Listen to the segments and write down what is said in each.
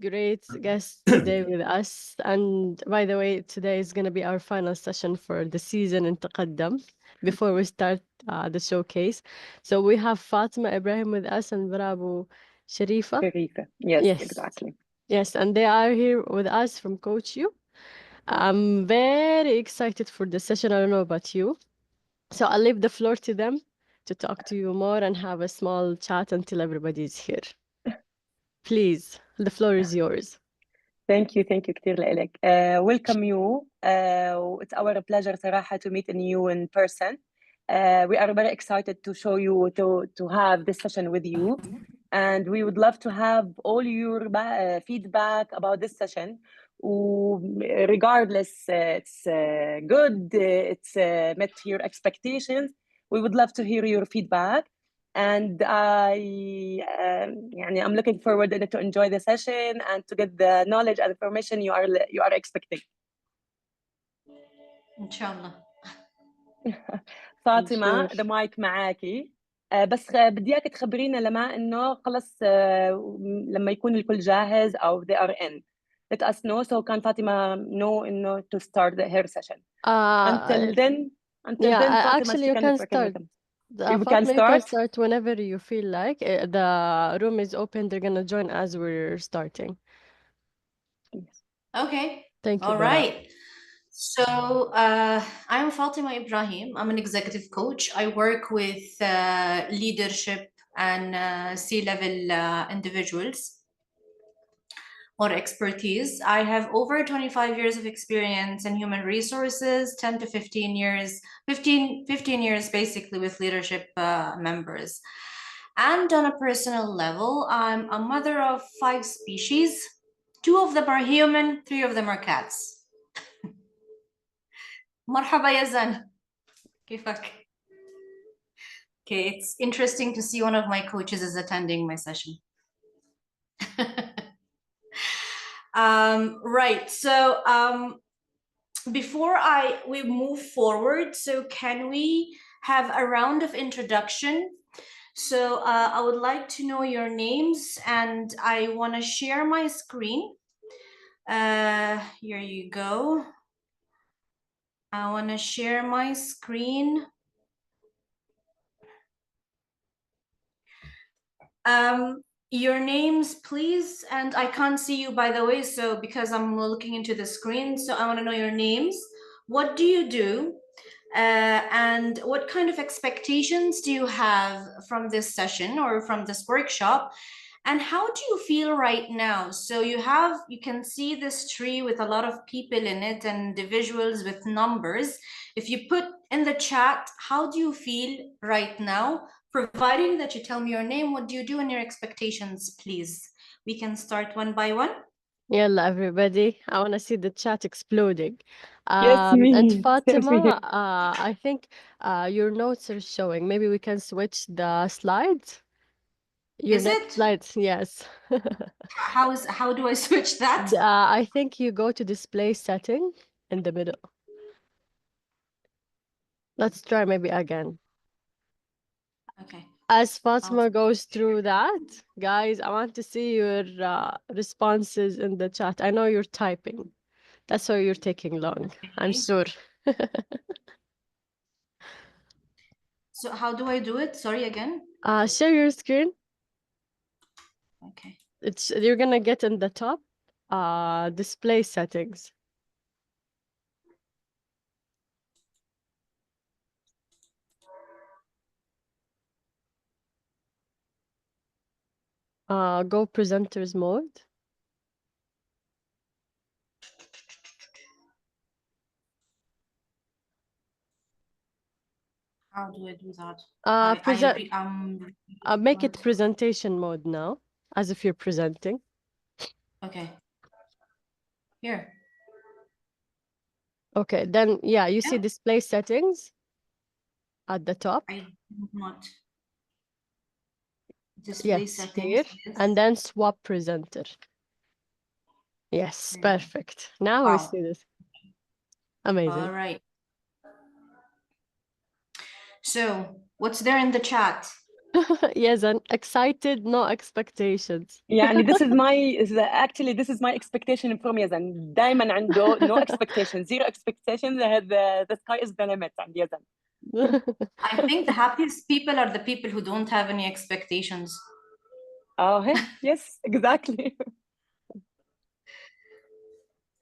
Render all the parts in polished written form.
great guest today with us. And by the way, today is going to be our final session for the season in Taqadam before we start the showcase. So we have Fatima Ibrahim with us and Bravo Sharifa. Sharifa. Yes, Yes, exactly. Yes, and they are here with us from Coach You. I'm very excited for the session. I don't know about you. So I'll leave the floor to them to talk to you more and have a small chat until everybody's here. Please, the floor is yours. Thank you كتير لك. Welcome you. It's our pleasure صراحة to meet you in person. We are very excited to show you, to have this session with you. And we would love to have all your feedback about this session. Regardless, it's good, it's met your expectations. We would love to hear your feedback. And I'm looking forward to enjoy the session and to get the knowledge and information you are expecting. Inshallah. فاطمة the mic معاكي. بس بدي اياك تخبرينا لما انه خلص لما يكون الكل جاهز او they are in. Let us know so can Fatima know انه to start her session. Until then Fatima, actually you can start. You Fatima, can you can start start whenever you feel like. The room is open. They're gonna join as we're starting. Yes. Okay. Thank you. All right. So I'm Fatima Ibrahim. I'm an executive coach. I work with leadership and C-level individuals or expertise. I have over 25 years of experience in human resources, 10 to 15 years, 15 years basically with leadership members. And on a personal level, I'm a mother of 5 species. 2 of them are human, 3 of them are cats. مرحبا يا زن كيفك؟ Okay, it's interesting to see one of my coaches is attending my session. Right, so before we move forward, so can we have a round of introduction? So I would like to know your names and I want to share my screen. Here you go. I want to share my screen. Your names, please. And I can't see you, by the way, so because I'm looking into the screen, so I want to know your names. What do you do? And what kind of expectations do you have from this session or from this workshop? And how do you feel right now? So you can see this tree with a lot of people in it and individuals with numbers. If you put in the chat, how do you feel right now? Providing that you tell me your name, what do you do and your expectations, please? We can start one by one. Yalla, everybody. I want to see the chat exploding. Yes, me. And Fatima, I think your notes are showing. Maybe we can switch the slides. Your next slides, yes. How do I switch that? I think you go to display setting in the middle. Let's try maybe again. Okay. As Fatima goes through that, guys, I want to see your responses in the chat. I know you're typing. That's why you're taking long. Okay. I'm sure. So how do I do it? Sorry, again. Share your screen. Okay. You're gonna get in the top display settings. Go presenters mode. How do I do that? Make it presentation mode now, as if you're presenting. Okay. Here. Okay, then yeah, you see display settings at the top. I do not. Display settings. Here, yes. And then swap presenter. Yes, perfect. Now we see this. Amazing. All right. So, what's there in the chat? Yes, and excited, no expectations. يعني this is my expectation from يزن. دايما عنده no expectation, zero expectation. The sky is the limit عند يزن. I think the happiest people are the people who don't have any expectations. Oh, yes, exactly.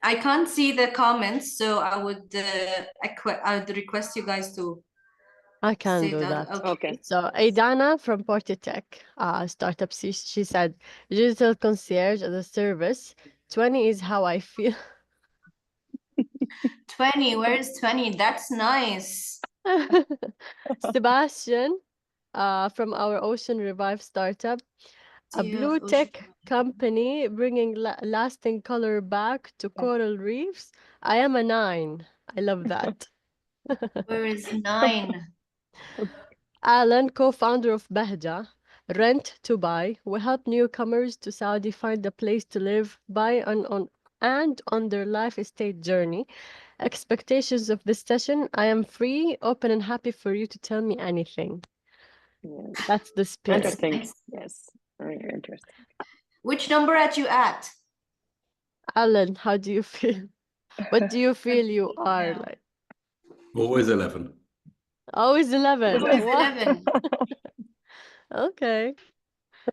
I can't see the comments, so I would request you guys to I can say do that. that. Okay. So Aidana from Portitech, startup, she said, digital concierge as a service. 20 is how I feel. 20, where is 20? That's nice. Sebastian, from our Ocean Revive startup, a blue tech company bringing lasting color back to coral reefs. I am a 9. I love that. Where is 9? Alan, co-founder of Bahja, Rent to Buy, will help newcomers to Saudi find a place to live, buy, and on their life estate journey. Expectations of this session: I am free, open, and happy for you to tell me anything. Yes. That's the spirit. Interesting. Nice. Yes, very interesting. Which number are you at? Alan, how do you feel? What do you feel you are Yeah. like? Always 11. Always 11. Always Wow. 11. Okay.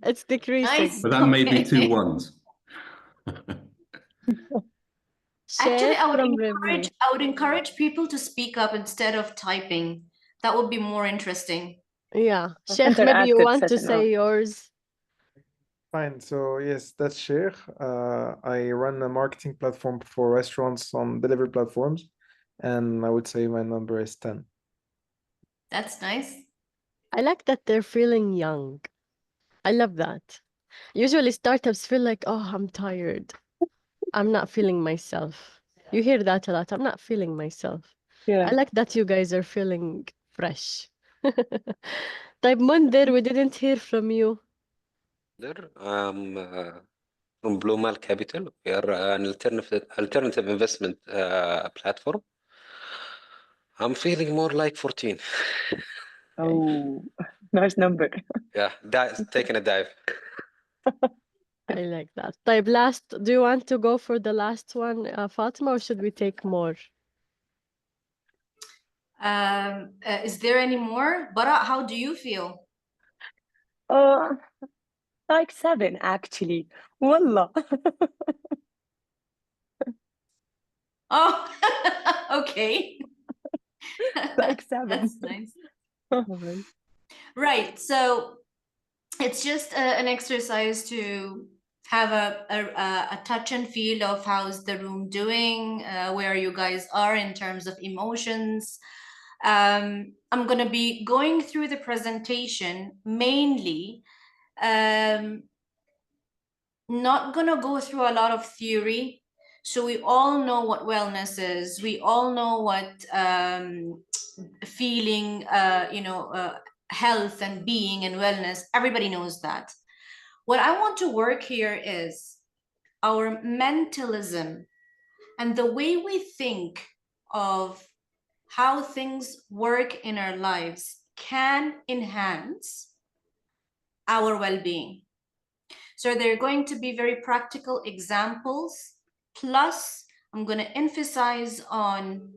It's decreasing. Nice. But that may be Okay. 2 1s. Actually, Sheikh from Revli. I would encourage people to speak up instead of typing. That would be more interesting. Yeah. Sheikh, maybe you Interactive want to session. say yours. Fine. So yes, that's Sheikh. I run a marketing platform for restaurants on delivery platforms, and I would say my number is 10. That's nice. I like that they're feeling young. I love that. Usually startups feel like, oh, I'm tired. I'm not feeling myself. You hear that a lot. I'm not feeling myself. Yeah. I like that you guys are feeling fresh. طيب Mundir, we didn't hear from you. From Blue Mal Capital. We are an alternative investment platform. I'm feeling more like 14. Oh, nice number. Yeah, taking a dive. I like that. طيب last, do you want to go for the last one, Fatima, or should we take more? Is there any more? Bara, how do you feel? Like 7 actually. Wallah. Oh, okay. Like 7. That's nice. Seven. Right. So it's just an exercise to have a touch and feel of how's the room doing, where you guys are in terms of emotions. I'm going to be going through the presentation mainly. Not going to go through a lot of theory. So we all know what wellness is. We all know what feeling, health and being and wellness. Everybody knows that. What I want to work here is our mentalism and the way we think of how things work in our lives can enhance our well-being. So they're going to be very practical examples. Plus, I'm going to emphasize on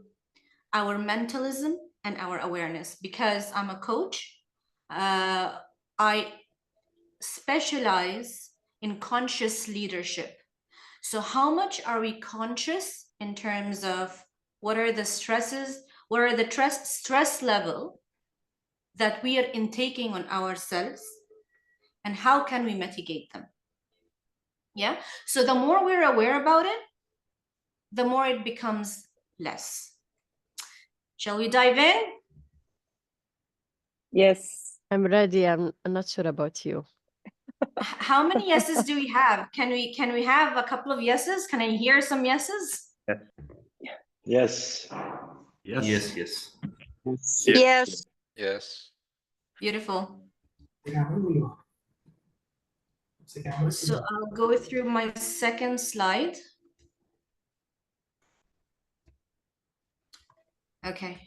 our mentalism and our awareness because I'm a coach. I specialize in conscious leadership. So how much are we conscious in terms of what are the stresses, what are the stress level that we are intaking on ourselves, and how can we mitigate them? Yeah, so the more we're aware about it, the more it becomes less. Shall we dive in? Yes. I'm ready. I'm not sure about you. How many yeses do we have? Can we have a couple of yeses? Can I hear some yeses? Yes. Yes. Yes. Yes. Yes. Beautiful. So I'll go through my second slide. Okay.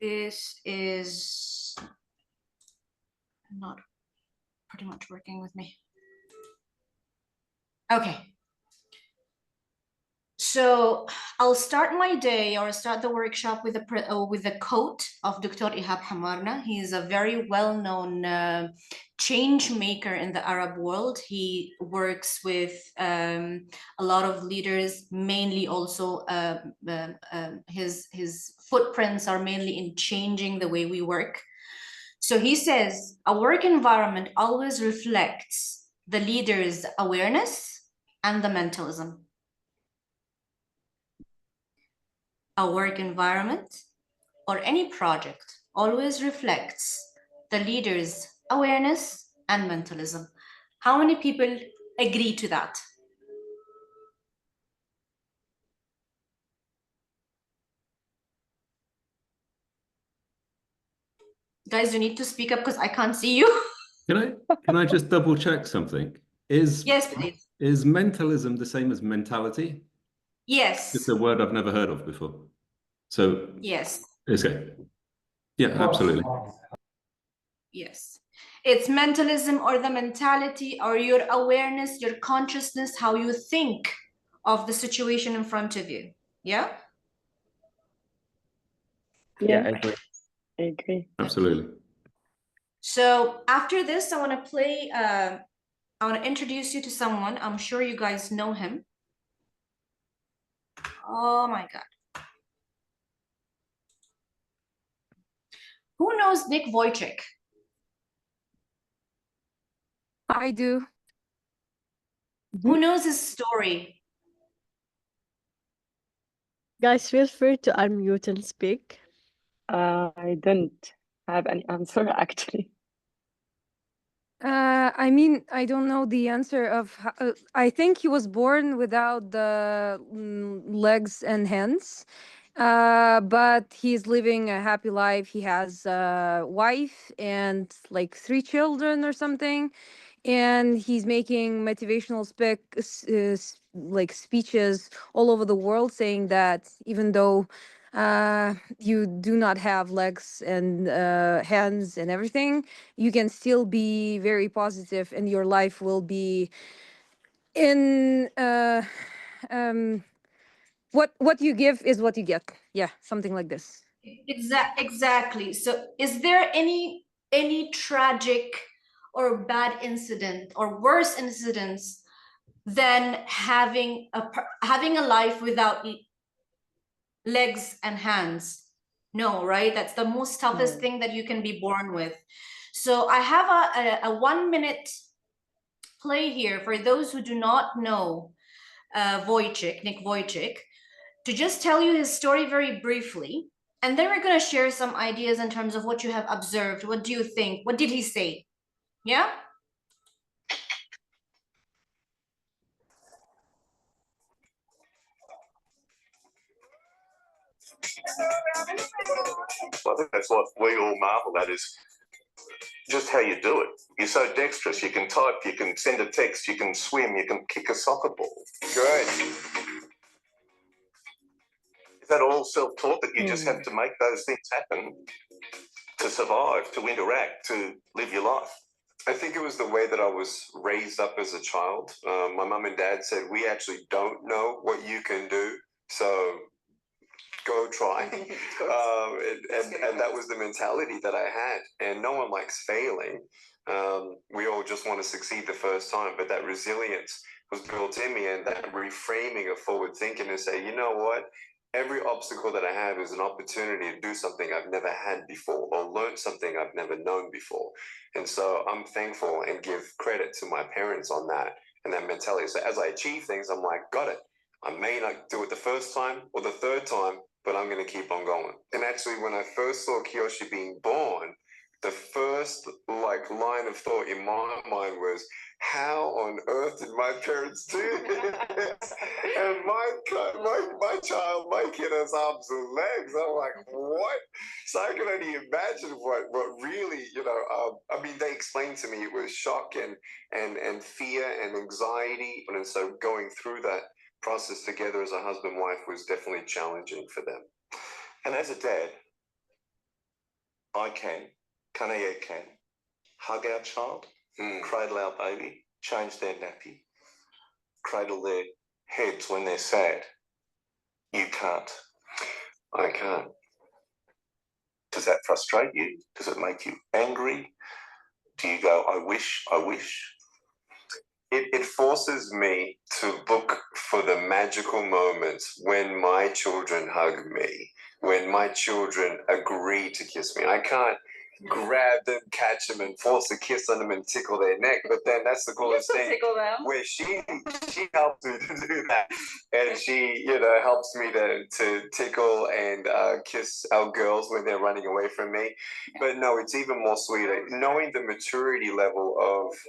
This is not pretty much working with me. Okay. So I'll start my day or start the workshop with the quote of Dr. Ihab Hamarna. He is a very well-known change maker in the Arab world. He works with a lot of leaders, mainly also his footprints are mainly in changing the way we work. So he says, a work environment always reflects the leader's awareness and the mentalism. A work environment or any project always reflects the leader's awareness and mentalism. How many people agree to that? Guys, you need to speak up because I can't see you. Can I just double check something? Yes, please. Is mentalism the same as mentality? Yes. It's a word I've never heard of before. So yes. Okay. Yeah, absolutely. Yes. It's mentalism or the mentality or your awareness, your consciousness, how you think of the situation in front of you. Yeah? Yeah, I agree. I agree. Absolutely. So after this, I want to play, I want to introduce you to someone. I'm sure you guys know him. Oh my God. Who knows Nick Vujicic? I do. Who knows his story? Guys, feel free to unmute and speak. I don't have any answer actually. I mean, I don't know the answer of I think he was born without the legs and hands, but he's living a happy life. He has a wife and like 3 children or something, and he's making motivational like speeches all over the world, saying that even though you do not have legs and hands and everything, you can still be very positive and your life will be in what you give is what you get. Yeah, something like this. Exactly. So is there any tragic or bad incident or worse incidents than having a life without legs and hands? No, right? That's the most toughest thing that you can be born with. So I have a 1 minute play here for those who do not know Nick Vujicic, to just tell you his story very briefly. And then we're going to share some ideas in terms of what you have observed. What do you think? What did he say? Yeah? I think that's what we all marvel at, is just how you do it. You're so dexterous. You can type, you can send a text, you can swim, you can kick a soccer ball. Great. Is that all self-taught, that you just have to make those things happen to survive, to interact, to live your life? I think it was the way that I was raised up as a child. My mum and dad said, we actually don't know what you can do, so go try. And that was the mentality that I had. And no one likes failing. We all just want to succeed the first time, but that resilience was built in me, and that reframing of forward thinking to say, you know what? Every obstacle that I have is an opportunity to do something I've never had before, or learn something I've never known before. And so I'm thankful and give credit to my parents on that and that mentality. So as I achieve things, I'm like, got it. I may not do it the first time or the third time, but I'm going to keep on going. And actually, when I first saw Kiyoshi being born, the first line of thought in my mind was, how on earth did my parents do this? And my child, my kid has arms and legs. I'm like, what? So I can only imagine what really, I mean, they explained to me it was shock and fear and anxiety. And so going through that process together as a husband-wife was definitely challenging for them. And as a dad, I can hug our child, cradle our baby, change their nappy, cradle their heads when they're sad. You can't. I can't. Does that frustrate you? Does it make you angry? Do you go, I wish, I wish? It forces me to look for the magical moments when my children hug me, when my children agree to kiss me. I can't grab them, catch them, and force a kiss on them and tickle their neck. But then that's the coolest thing, where she helps me to do that, and she helps me to tickle and kiss our girls when they're running away from me. But no, it's even more sweeter knowing the maturity level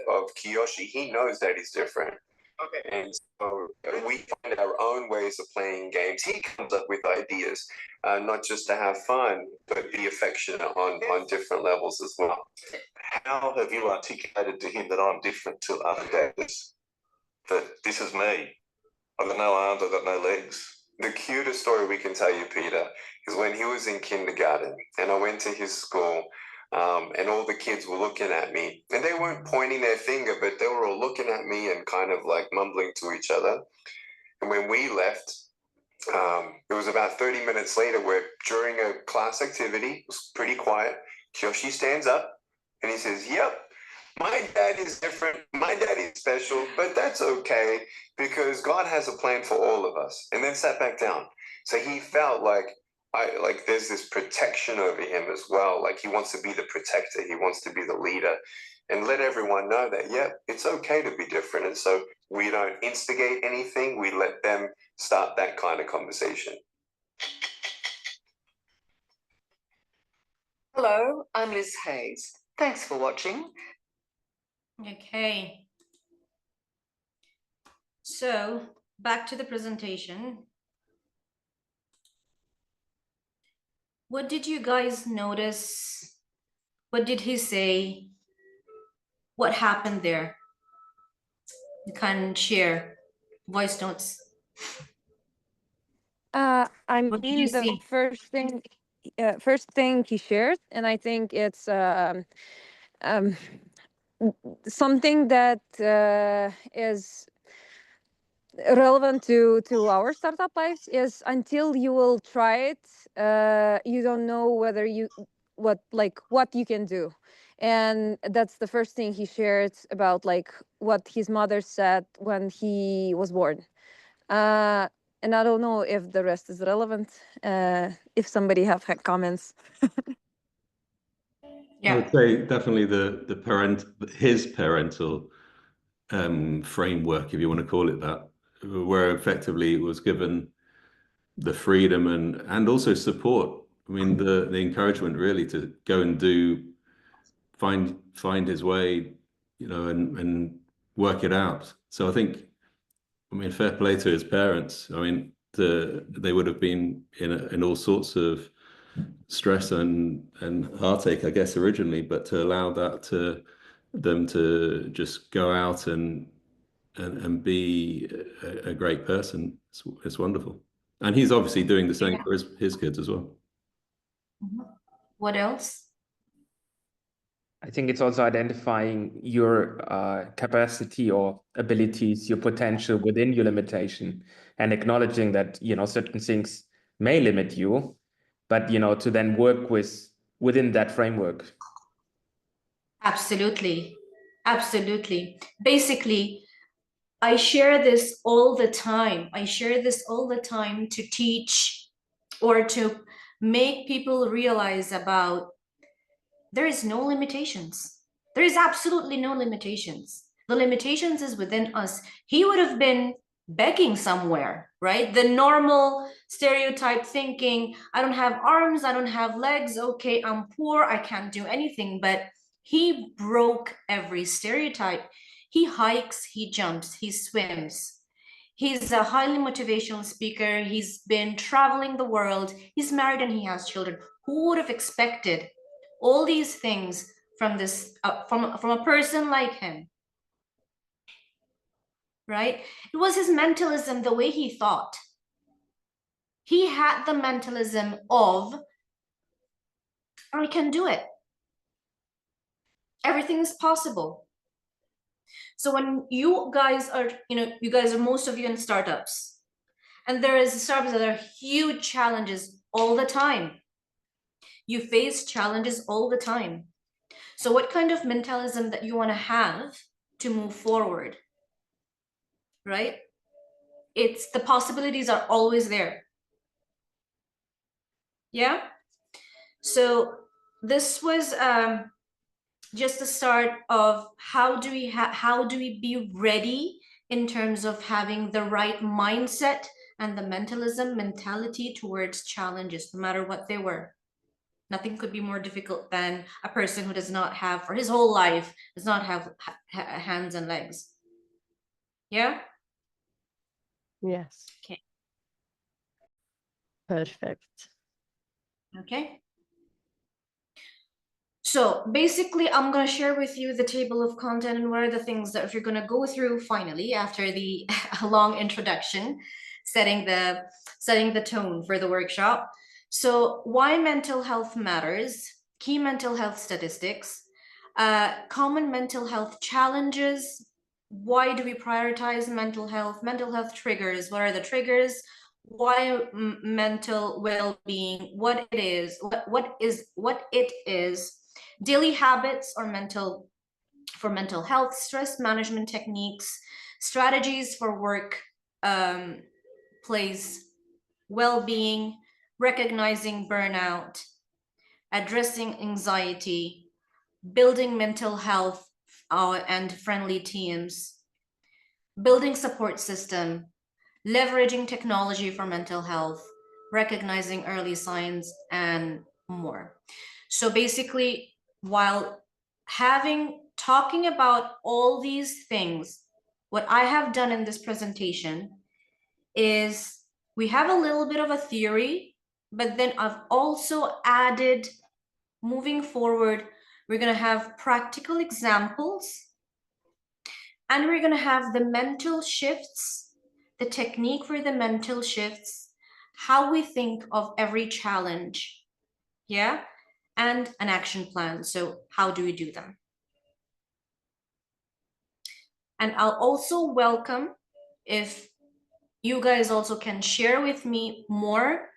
of Kiyoshi. He knows that he's different. Okay. And so we find our own ways of playing games. He comes up with ideas, not just to have fun, but be affectionate on different levels as well. How have you articulated to him that I'm different to other dads? That this is me. I've got no arms, I've got no legs. The cutest story we can tell you, Peter, is when he was in kindergarten and I went to his school. And all the kids were looking at me, and they weren't pointing their finger, but they were all looking at me and kind of like mumbling to each other. And when we left, it was about 30 minutes later where during a class activity, it was pretty quiet, Kyoshi stands up and he says, yep, my dad is different, my dad is special, but that's okay because God has a plan for all of us. And then sat back down. So he felt like there's this protection over him as well. Like he wants to be the protector. He wants to be the leader and let everyone know that, yeah, it's okay to be different. And so we don't instigate anything. We let them start that kind of conversation. Hello, I'm Liz Hayes. Thanks for watching. Okay. So back to the presentation. What did you guys notice? What did he say? What happened there? You can share voice notes. I What did you mean, the see? first thing he shared, and I think it's something that is relevant to our startup lives, is until you will try it, you don't know whether what you can do. And that's the first thing he shared about like what his mother said when he was born. And I don't know if the rest is relevant. If somebody have comments. I would say definitely his parental framework, if you want to call it that, where effectively it was given the freedom and also support. I mean, the encouragement really to go and find his way, and work it out. So I think, I mean, fair play to his parents. I mean, they would have been in all sorts of stress and heartache, I guess, originally, but to allow them to just go out and be a great person, it's wonderful. And he's obviously doing the same for his kids as well. What else? I think it's also identifying your capacity or abilities, your potential within your limitation, and acknowledging that, certain things may limit you, but, to then work within that framework. Absolutely. Absolutely. Basically, I share this all the time. I share this all the time to teach or to make people realize about there is no limitations. There is absolutely no limitations. The limitations is within us. He would have been begging somewhere, right? The normal stereotype thinking, I don't have arms, I don't have legs, okay, I'm poor, I can't do anything. But he broke every stereotype. He hikes, he jumps, he swims. He's a highly motivational speaker. He's been traveling the world. He's married and he has children. Who would have expected all these things from this from a person like him? Right? It was his mentalism, the way he thought. He had the mentalism of I can do it. Everything is possible. So when you guys are, most of you in startups, and there is startups that are huge challenges all the time. You face challenges all the time. So what kind of mentalism that you want to have to move forward, right? It's the possibilities are always there. Yeah. So this was just the start of how do we be ready in terms of having the right mindset and the mentality towards challenges, no matter what they were. Nothing could be more difficult than a person who does not have, for his whole life, does not have hands and legs. Yeah? Yes. Okay. Perfect. Okay. So basically, I'm going to share with you the table of content and what are the things that if you're going to go through finally after the long introduction, setting the tone for the workshop. So why mental health matters, key mental health statistics, common mental health challenges, why do we prioritize mental health triggers, what are the triggers, why mental well-being, what it is, daily habits or mental health, stress management techniques, strategies for work place well-being, recognizing burnout, addressing anxiety, building mental health and friendly teams, building support system, leveraging technology for mental health, recognizing early signs, and more. So basically, while talking about all these things, what I have done in this presentation is we have a little bit of a theory, but then I've also added, moving forward, we're going to have practical examples, and we're going to have the mental shifts, the technique for the mental shifts, how we think of every challenge, yeah, and an action plan. So how do we do them? And I'll also welcome if you guys also can share with me more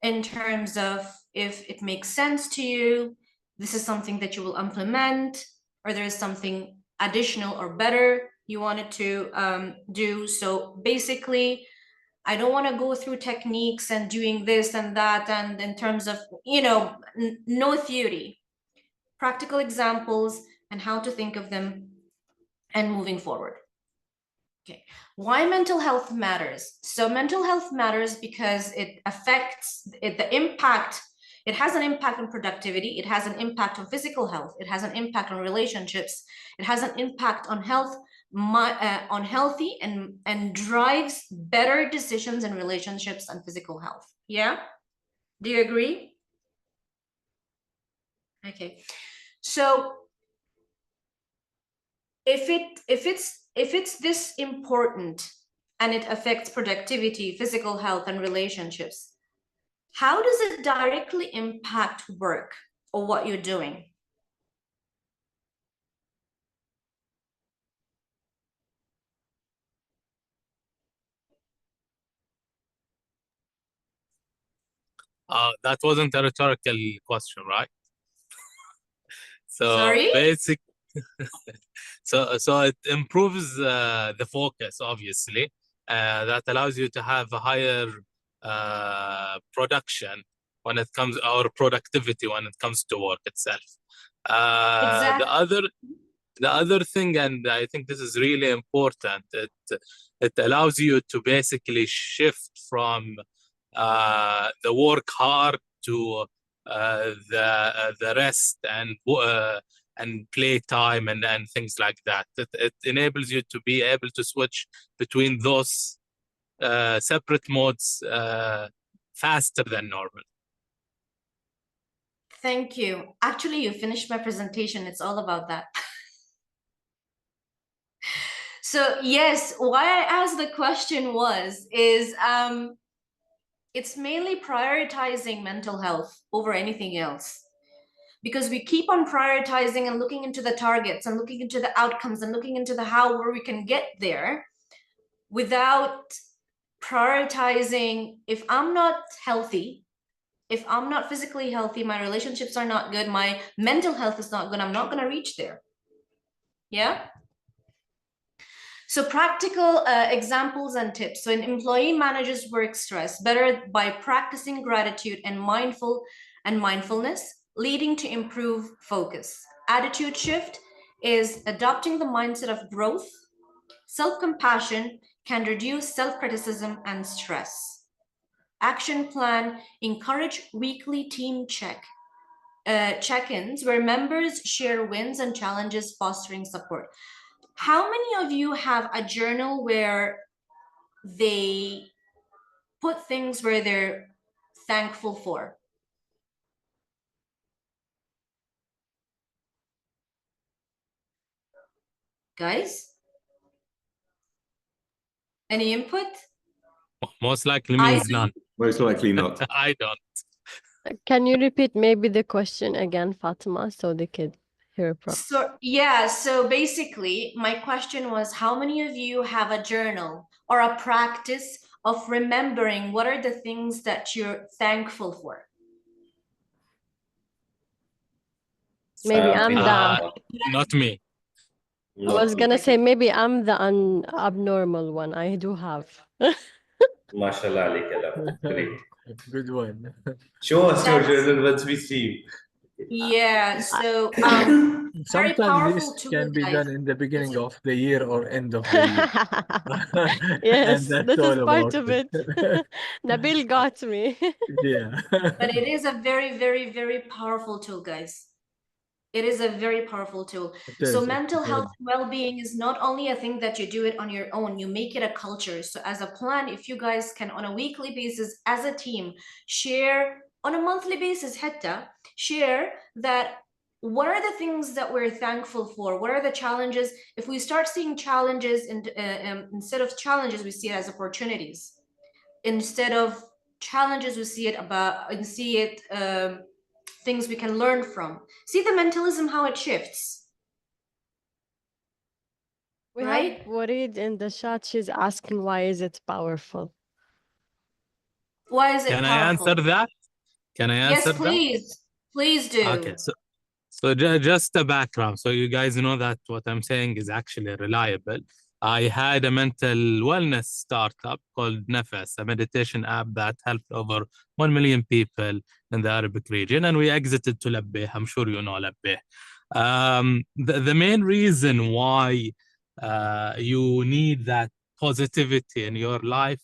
in terms of if it makes sense to you, this is something that you will implement, or there is something additional or better you wanted to do. So basically, I don't want to go through techniques and doing this and that, and in terms of, no theory, practical examples and how to think of them and moving forward. Okay, why mental health matters? So mental health matters because it affects the impact. It has an impact on productivity. It has an impact on physical health. It has an impact on relationships. It has an impact on health, on healthy and drives better decisions in relationships and physical health. Yeah, do you agree? Okay, so if it's this important and it affects productivity, physical health, and relationships, how does it directly impact work or what you're doing? That wasn't a rhetorical question, right? So sorry? basic. so it improves the focus, obviously. That allows you to have a higher production when it comes, or productivity when it comes to work itself. Exactly. The other thing, and I think this is really important, it allows you to basically shift from the work hard to the rest and play time and things like that. It enables you to be able to switch between those separate modes faster than normal. Thank you. Actually, you finished my presentation. It's all about that. So yes, why I asked the question is it's mainly prioritizing mental health over anything else. because we keep on prioritizing and looking into the targets and looking into the outcomes and looking into the how, where we can get there, without prioritizing. If I'm not healthy, if I'm not physically healthy, my relationships are not good, my mental health is not good, I'm not going to reach there. Yeah. So practical examples and tips. So an employee manages work stress better by practicing gratitude and mindfulness, leading to improved focus. Attitude shift is adopting the mindset of growth. Self-compassion can reduce self-criticism and stress. Action plan, encourage weekly team check-ins where members share wins and challenges, fostering support. How many of you have a journal where they put things where they're thankful for? Guys? Any input? Most likely means none. Most likely not. I don't. Can you repeat maybe the question again, Fatima, so they could hear it properly? So yeah, so basically my question was, how many of you have a journal or a practice of remembering what are the things that you're thankful for? Maybe I'm the not me. I was gonna say maybe I'm the abnormal one. I do have. MashaAllah عليك يا great. Good one. Show us your journal once we see. Yeah, so very Sometimes powerful this tool, can be guys. done in the beginning of the year or end of the year. Yes, And that's this is all part about of it. Nabil got me. Yeah. But it is a very, very, very powerful tool, guys. It is a very powerful tool. So mental health and well-being is not only a thing that you do it on your own, you make it a culture. So as a plan, if you guys can on a weekly basis as a team, share on a monthly basis, share that what are the things that we're thankful for? What are the challenges? If we start seeing challenges instead of challenges, we see it as opportunities. Instead of challenges, we see it things we can learn from. See the mentalism, how it shifts. We right? have Warid in the chat. She's asking, why is it powerful? Why is it Can powerful? I answer that? Can I answer Yes, please. Please do. that? Okay, so just a background. So you guys know that what I'm saying is actually reliable. I had a mental wellness startup called Nafas, a meditation app that helped over 1 million people in the Arabic region, and we exited to Labbeh. I'm sure you know Labbeh. The main reason why you need that positivity in your life,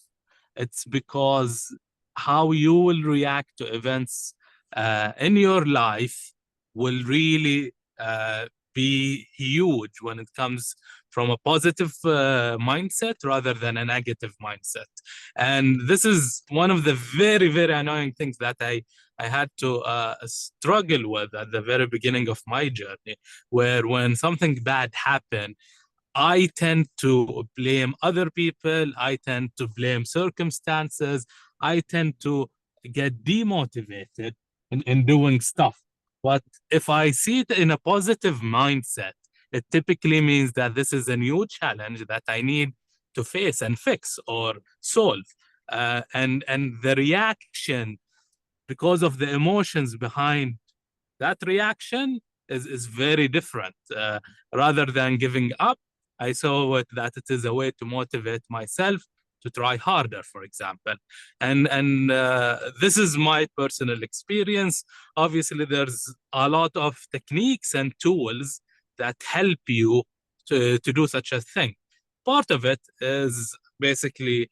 it's because how you will react to events in your life will really be huge when it comes from a positive mindset rather than a negative mindset. And this is one of the very, very annoying things that I had to struggle with at the very beginning of my journey, where when something bad happened, I tend to blame other people, I tend to blame circumstances, I tend to get demotivated in doing stuff. But if I see it in a positive mindset, it typically means that this is a new challenge that I need to face and fix or solve. And the reaction, because of the emotions behind that reaction, is very different. Rather than giving up, I saw that it is a way to motivate myself to try harder, for example. And this is my personal experience. Obviously, there's a lot of techniques and tools that help you to do such a thing. Part of it is basically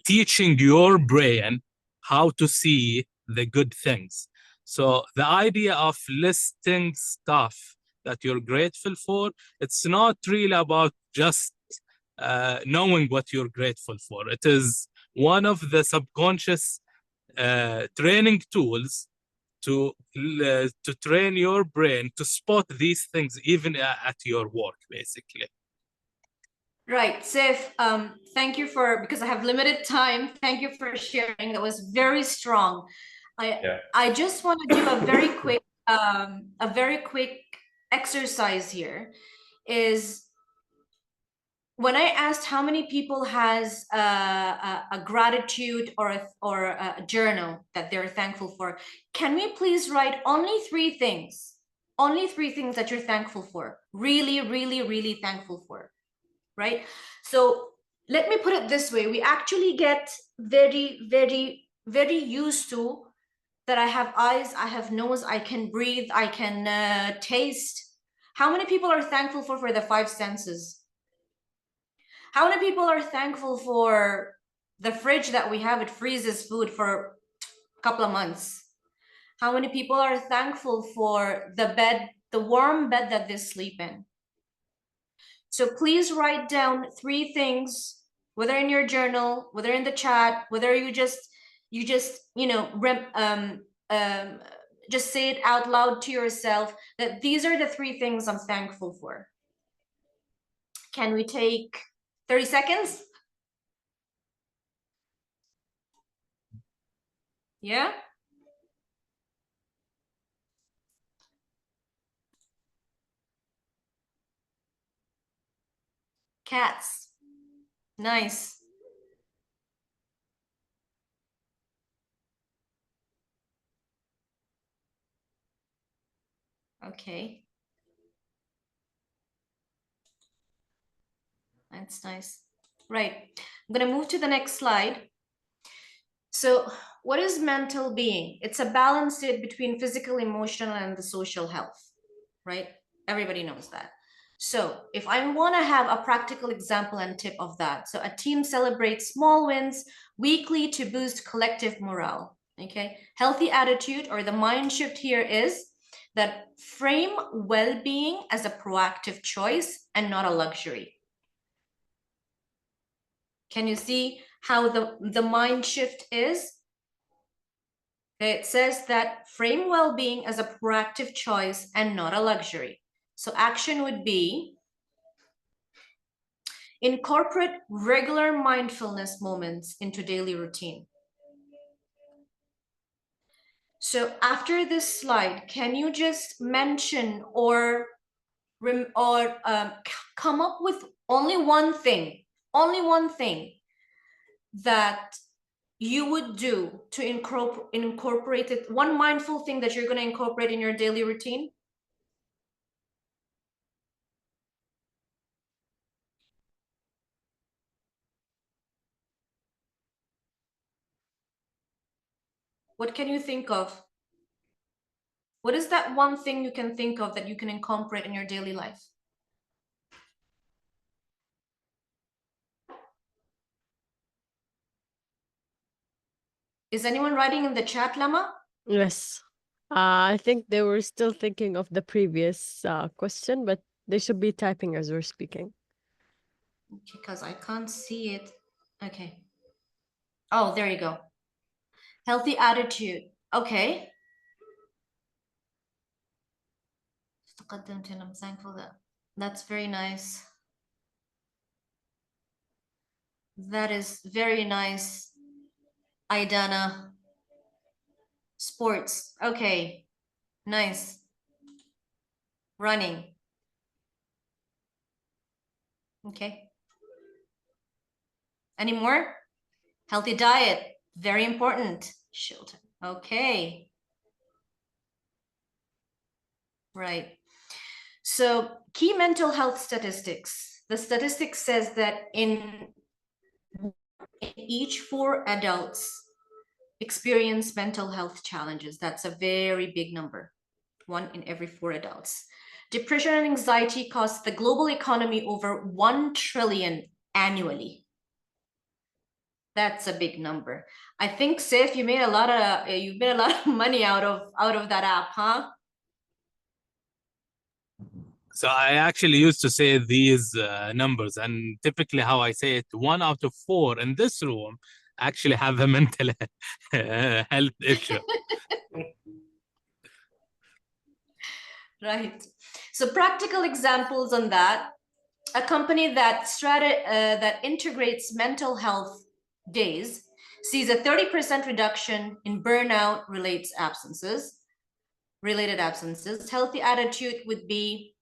teaching your brain how to see the good things. So the idea of listing stuff that you're grateful for, it's not really about just knowing what you're grateful for. It is one of the subconscious training tools to train your brain to spot these things even at your work, basically. Right, Saif, thank you because I have limited time. Thank you for sharing. That was very strong. I just want to do a very quick exercise here. Is when I asked how many people has a gratitude or a journal that they're thankful for, can we please write only 3 things? Only 3 things that you're thankful for. Really, really, really thankful for, right? So let me put it this way. We actually get very, very, very used to that I have eyes, I have nose, I can breathe, I can taste. How many people are thankful for the 5 senses? How many people are thankful for the fridge that we have? It freezes food for a couple of months. How many people are thankful for the bed, the warm bed that they sleep in? So please write down 3 things, whether in your journal, whether in the chat, whether you just just say it out loud to yourself, that these are the 3 things I'm thankful for. Can we take 30 seconds? Yeah? Cats. Nice. Okay. That's nice. Right. I'm going to move to the next slide. So what is mental being? It's a balance state between physical, emotional, and the social health, right? Everybody knows that. So if I want to have a practical example and tip of that, so a team celebrates small wins weekly to boost collective morale, okay? Healthy attitude, or the mind shift here, is that frame well-being as a proactive choice and not a luxury. Can you see how the mind shift is? It says that frame well-being as a proactive choice and not a luxury. So action would be incorporate regular mindfulness moments into daily routine. So after this slide, can you just mention or come up with only one thing that you would do to incorporate it, one mindful thing that you're going to incorporate in your daily routine? What can you think of? What is that one thing you can think of that you can incorporate in your daily life? Is anyone writing in the chat, Lama? Yes. I think they were still thinking of the previous question, but they should be typing as we're speaking. Because I can't see it. Okay. Oh, there you go. Healthy attitude. Okay. I'm thankful that. That's very nice. That is very nice, Aidana. Sports. Okay. Nice. Running. Okay. Any more? Healthy diet. Very important. Shelter. Okay. Right. So key mental health statistics. The statistics says that in each 4 adults experience mental health challenges. That's a very big number. 1 in every 4 adults. Depression and anxiety cost the global economy over 1 trillion annually. That's a big number. I think, Saif, you've made a lot of money out of that app, huh? So I actually used to say these numbers, and typically how I say it, 1 out of 4 in this room actually have a mental health issue. Right. So practical examples on that. A company that integrates mental health days sees a 30% reduction in burnout related absences. Healthy attitude would be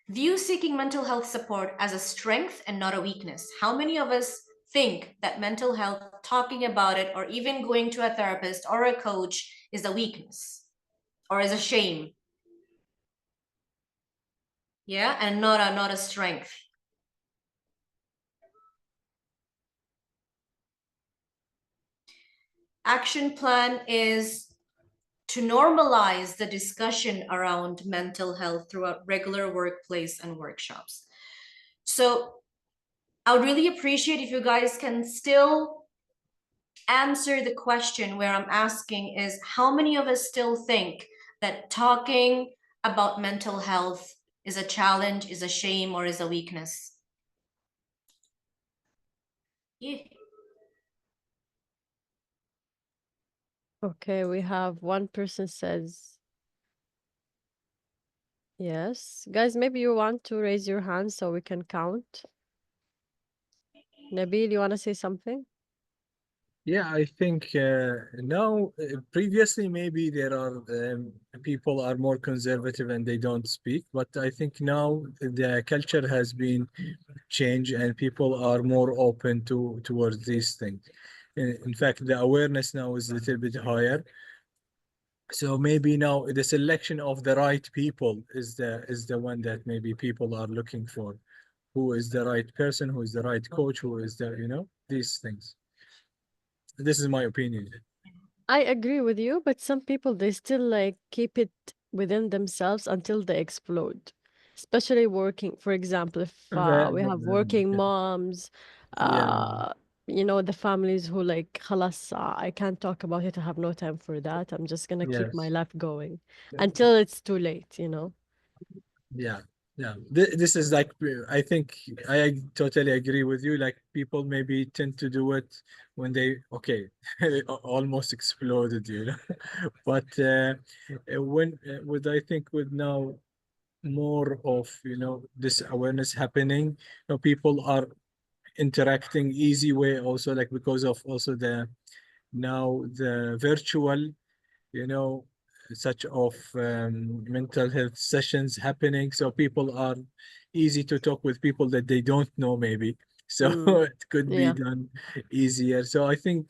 view seeking mental health support as a strength and not a weakness. How many of us think that mental health, talking about it, or even going to a therapist or a coach is a weakness or is a shame? Yeah, and not a strength. Action plan is to normalize the discussion around mental health throughout regular workplace and workshops. So I would really appreciate if you guys can still answer the question where I'm asking is how many of us still think that talking about mental health is a challenge, is a shame, or is a weakness? Yeah. Okay, we have one person says yes. Guys, maybe you want to raise your hand so we can count. Nabil, you want to say something? Yeah, I think now, previously, maybe there are people are more conservative and they don't speak, but I think now the culture has been changed and people are more open towards these things. In fact, the awareness now is a little bit higher. So maybe now the selection of the right people is the one that maybe people are looking for. Who is the right person? Who is the right coach? Who is the, these things. This is my opinion. I agree with you, but some people they still like keep it within themselves until they explode. Especially working, for example, if we have working moms, Yeah, the families who like, خلاص, I can't talk about it. I have no time for that. I'm just gonna keep my yes. life going until it's too late, Yeah, yeah. This is like, I think totally agree with you. Like people maybe tend to do it when they, okay, almost exploded, But with, I think with now more of, this awareness happening, people are interacting easy way also, like because of also now the virtual, you know, such of mental health sessions happening. So people are easy to talk with people that they don't know maybe. So it could be Yeah. done easier. So I think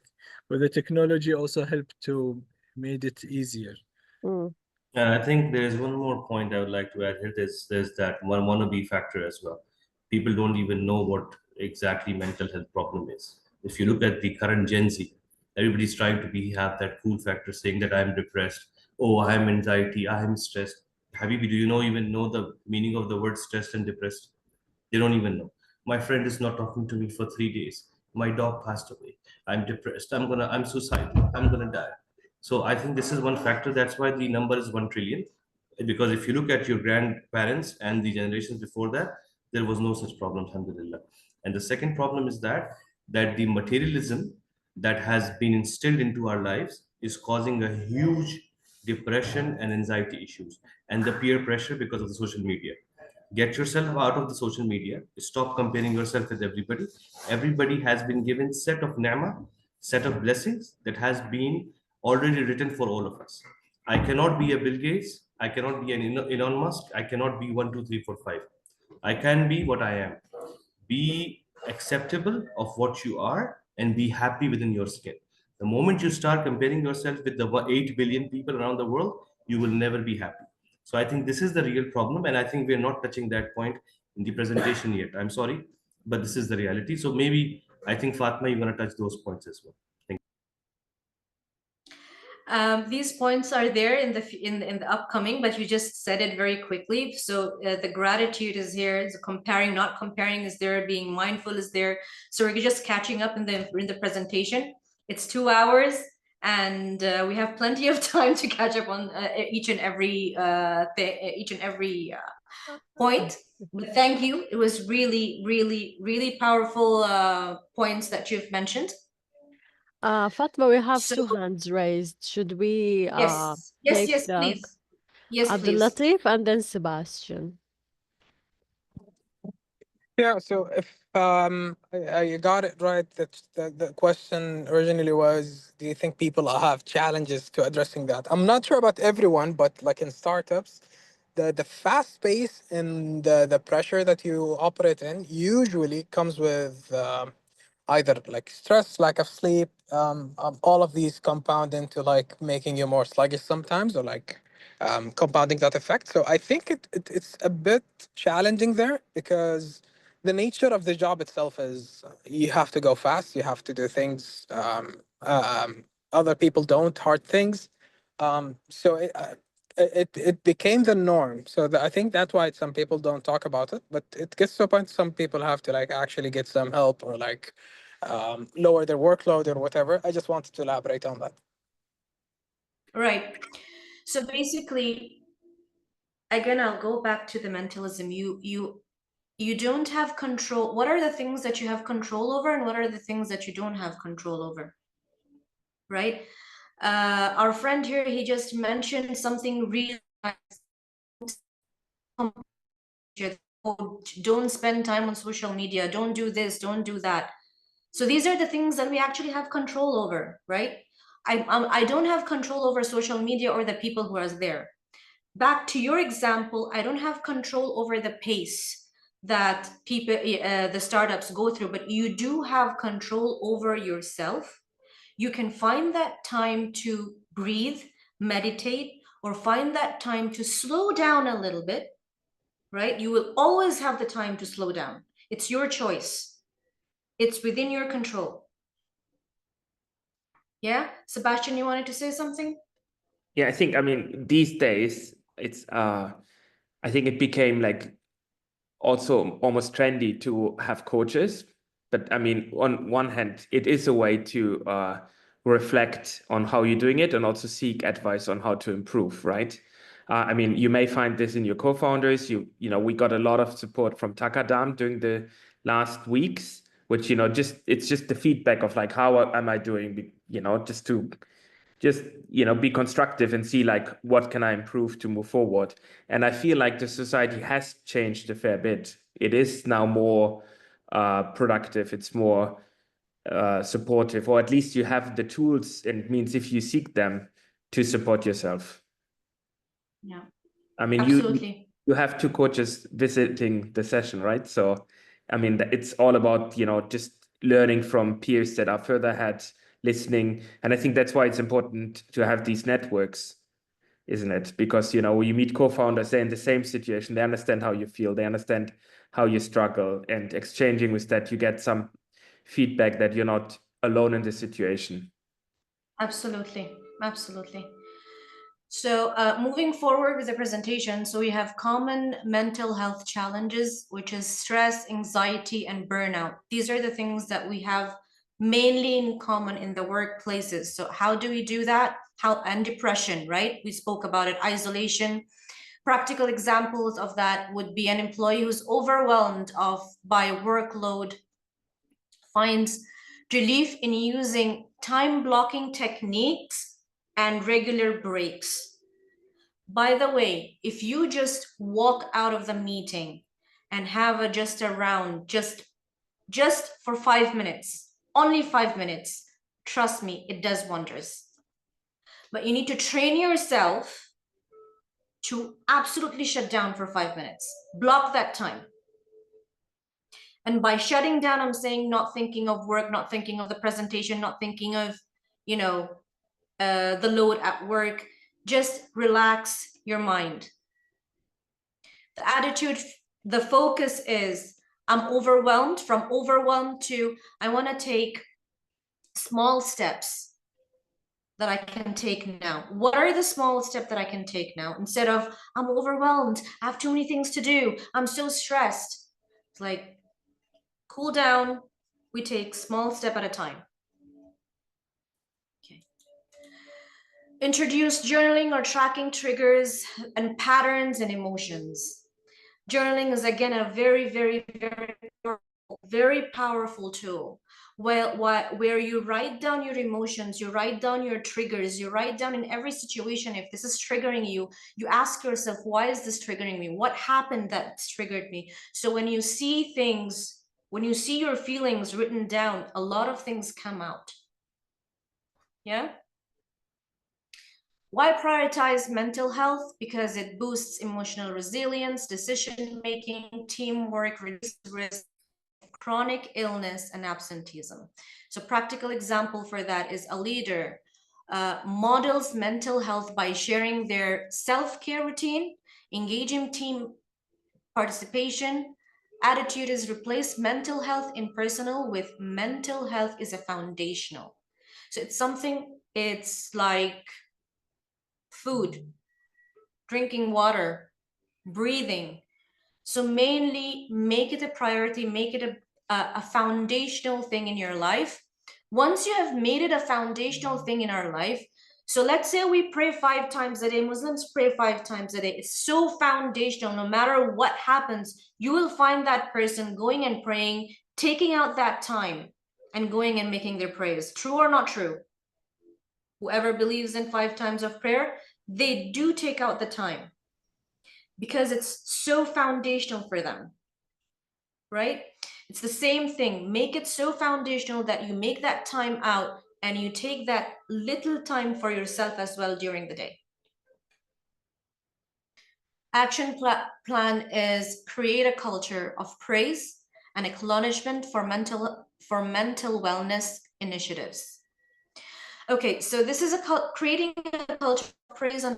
with the technology also helped to made it easier. Mm. And I think there's one more point I would like to add here. There's that one wannabe factor as well. People don't even know what exactly mental health problem is. If you look at the current Gen Z, everybody's trying to be have that cool factor saying that I'm depressed, oh I'm anxiety, I'm stressed. Habibi, do you even know the meaning of the word stressed and depressed? They don't even know. My friend is not talking to me for 3 days. My dog passed away. I'm depressed. I'm suicidal. I'm gonna die. So I think this is one factor. That's why the number is 1 trillion. Because if you look at your grandparents and the generations before that, there was no such problem, alhamdulillah. And the second problem is that the materialism that has been instilled into our lives is causing a huge depression and anxiety issues and the peer pressure because of the social media. Get yourself out of the social media. Stop comparing yourself with everybody. Everybody has been given set of ni'mah, set of blessings that has been already written for all of us. I cannot be a Bill Gates. I cannot be an Elon Musk. I cannot be 1, 2, 3, 4, 5. I can be what I am. Be acceptable of what you are and be happy within your skin. The moment you start comparing yourself with the 8 billion people around the world, you will never be happy. So I think this is the real problem, and I think we're not touching that point in the presentation yet. I'm sorry, but this is the reality. So maybe I think Fatma, you're going to touch those points as well. Thank you. These points are there in the upcoming, but you just said it very quickly. So the gratitude is here. The comparing, not comparing, is there. Being mindful is there. So we're just catching up in the presentation. It's 2 hours. And we have plenty of time to catch up on each and every point. But thank you. It was really, really, really powerful points that you've mentioned. Fatma, we have two hands raised. Should we yes, take please. Yes, Abdul please. Latif and then Sebastian? Yeah, so if I got it right, that the question originally was, do you think people have challenges to addressing that? I'm not sure about everyone, but like in startups, the fast pace and the pressure that you operate in usually comes with either like stress, lack of sleep, all of these compound into like making you more sluggish sometimes, or like compounding that effect. So I think it's a bit challenging there, because the nature of the job itself is you have to go fast, you have to do things other people don't, hard things. So it became the norm. So I think that's why some people don't talk about it, but it gets to a point some people have to like actually get some help, or like lower their workload or whatever. I just wanted to elaborate on that. Right. So basically, again, I'll go back to the mentalism. You don't have control. What are the things that you have control over, and what are the things that you don't have control over? Right? Our friend here, he just mentioned something really nice. Don't spend time on social media, don't do this, don't do that. So these are the things that we actually have control over, right? I don't have control over social media or the people who are there. Back to your example, I don't have control over the pace that people, the startups go through, but you do have control over yourself. You can find that time to breathe, meditate, or find that time to slow down a little bit, right? You will always have the time to slow down. It's your choice. It's within your control. Yeah, Sebastian, you wanted to say something? Yeah, I think, I mean, these days it's I think it became like also almost trendy to have coaches. But I mean, on one hand, it is a way to reflect on how you're doing it and also seek advice on how to improve, right? I mean, you may find this in your co-founders. You know, we got a lot of support from Taqadam during the last weeks, which, you know, it's just the feedback of like, how am I doing? You know, just you know, be constructive and see like, what can I improve to move forward? And I feel like the society has changed a fair bit. It is now more productive. It's more supportive, or at least you have the tools, and it means if you seek them, to support yourself. Yeah, I mean, absolutely. you have two coaches visiting the session, right? So, I mean, it's all about, you know, just learning from peers that are further ahead, listening. And I think that's why it's important to have these networks, isn't it? Because, you know, you meet co-founders, they're in the same situation. They understand how you feel. They understand how you struggle. And exchanging with that, you get some feedback that you're not alone in the situation. Absolutely, absolutely. So moving forward with the presentation, so we have common mental health challenges, which is stress, anxiety, and burnout. These are the things that we have mainly in common in the workplaces. So how do we do that? And depression, right? We spoke about it, isolation. Practical examples of that would be an employee who's overwhelmed by workload finds relief in using time blocking techniques and regular breaks. By the way, if you just walk out of the meeting and have just a round, just for 5 minutes, only 5 minutes, trust me, it does wonders. But you need to train yourself to absolutely shut down for 5 minutes. Block that time. And by shutting down, I'm saying not thinking of work, not thinking of the presentation, not thinking of, you know, the load at work. Just relax your mind. The attitude, the focus is, I'm overwhelmed. From overwhelmed to, I want to take small steps that I can take now. What are the small steps that I can take now? Instead of, I'm overwhelmed, I have too many things to do, I'm so stressed. It's like, cool down. We take small step at a time. Okay. Introduce journaling or tracking triggers and patterns and emotions. Journaling is again a very, very, very very powerful tool where you write down your emotions, you write down your triggers, you write down in every situation, if this is triggering you, you ask yourself, why is this triggering me? What happened that's triggered me? So when you see things, when you see your feelings written down, a lot of things come out. Yeah? Why prioritize mental health? Because it boosts emotional resilience, decision-making, teamwork, reduces risk of chronic illness and absenteeism. So practical example for that is a leader models mental health by sharing their self-care routine, engaging team participation. Attitude is replaced mental health in personal with mental health is a foundational. So it's something, it's like food, drinking water, breathing. So mainly make it a priority, make it a foundational thing in your life. Once you have made it a foundational thing in our life, so let's say we pray 5 times a day, Muslims pray 5 times a day. It's so foundational, no matter what happens, you will find that person going and praying, taking out that time and going and making their prayers. True or not true? Whoever believes in 5 times of prayer, they do take out the time because it's so foundational for them, right? It's the same thing. Make it so foundational that you make that time out and you take that little time for yourself as well during the day. Action plan is create a culture of praise and acknowledgement for mental wellness initiatives. Okay, so this is creating a culture of praise and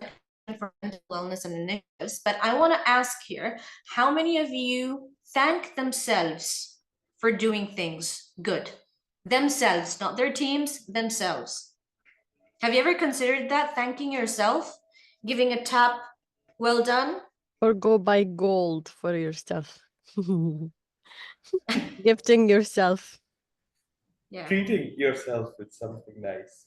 for mental wellness and initiatives, but I want to ask here, how many of you thank themselves for doing things good? Themselves, not their teams, themselves. Have you ever considered that, thanking yourself, giving a tap, well done? Or go buy gold for your stuff. Gifting yourself. Yeah. Treating yourself with something nice.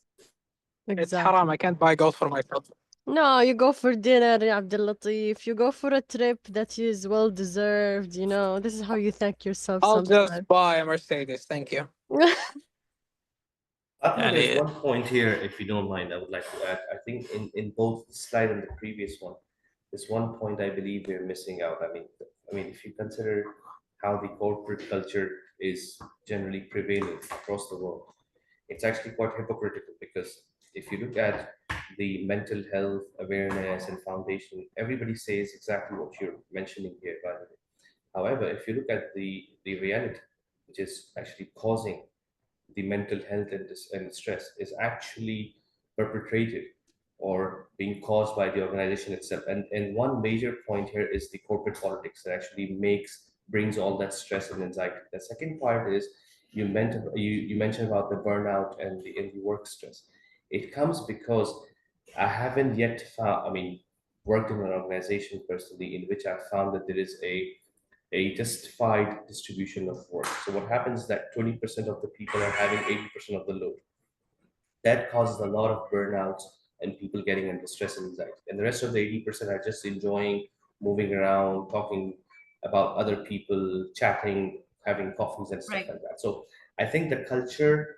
It's haram. I can't buy gold for myself. No, you go for dinner, Abdul Latif. You go for a trip that is well deserved, you know. This is how you thank yourself I'll sometimes. just buy a Mercedes. Thank you. I think there's one point here, if you don't mind, I would like to add. I think in both the slide and the previous one, there's one point I believe we're missing out. I mean, if you consider how the corporate culture is generally prevailing across the world, it's actually quite hypocritical, because if you look at the mental health awareness and foundation, everybody says exactly what you're mentioning here, by the way. However, if you look at the reality, which is actually causing the mental health and stress, is actually perpetrated or being caused by the organization itself. And one major point here is the corporate politics that actually brings all that stress and anxiety. The second part is you mentioned about the burnout and the work stress. It comes because I haven't yet found, worked in an organization personally in which I found that there is a justified distribution of work. So what happens is that 20% of the people are having 80% of the load. That causes a lot of burnouts and people getting into stress and anxiety. And the rest of the 80% are just enjoying moving around, talking about other people, chatting, having coffees and stuff like that. So I think the culture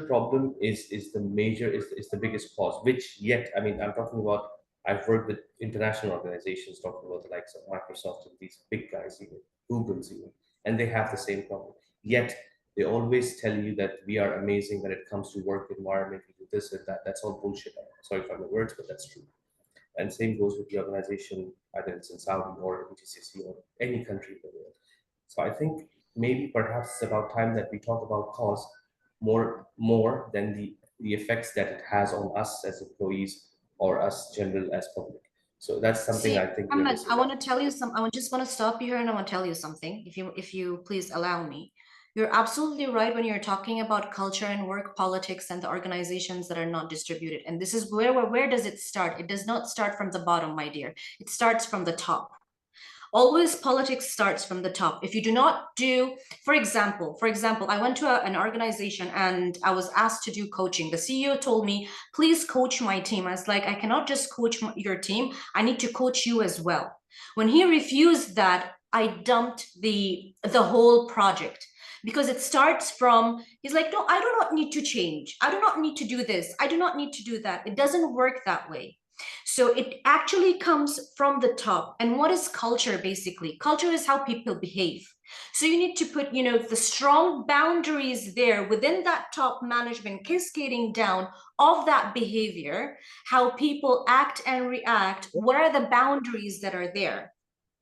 problem is the biggest cause, which yet, I'm talking about, I've worked with international organizations, talking about the likes of Microsoft and these big guys, even Google's even, and they have the same problem. Yet they always tell you that we are amazing when it comes to work environment, we do this and that. That's all bullshit. Sorry for my words, but that's true. And same goes with the organization, either it's in Saudi or in GCC or any country in the world. So I think maybe perhaps it's about time that we talk about cause more than the effects that it has on us as employees or us general as public. So that's something I think. Ahmed, I want to tell you I just want to stop you here and I want to tell you something, if you please allow me. You're absolutely right when you're talking about culture and work politics and the organizations that are not distributed. And this is where does it start? It does not start from the bottom, my dear. It starts from the top. Always politics starts from the top. If you do not do, for example, I went to an organization and I was asked to do coaching. The CEO told me, please coach my team. I was like, I cannot just coach your team. I need to coach you as well. When he refused that, I dumped the whole project. because it starts from, he's like, no, I do not need to change. I do not need to do this. I do not need to do that. It doesn't work that way. So it actually comes from the top. And what is culture basically? Culture is how people behave. So you need to put, you know, the strong boundaries there within that top management, cascading down of that behavior, how people act and react. What are the boundaries that are there,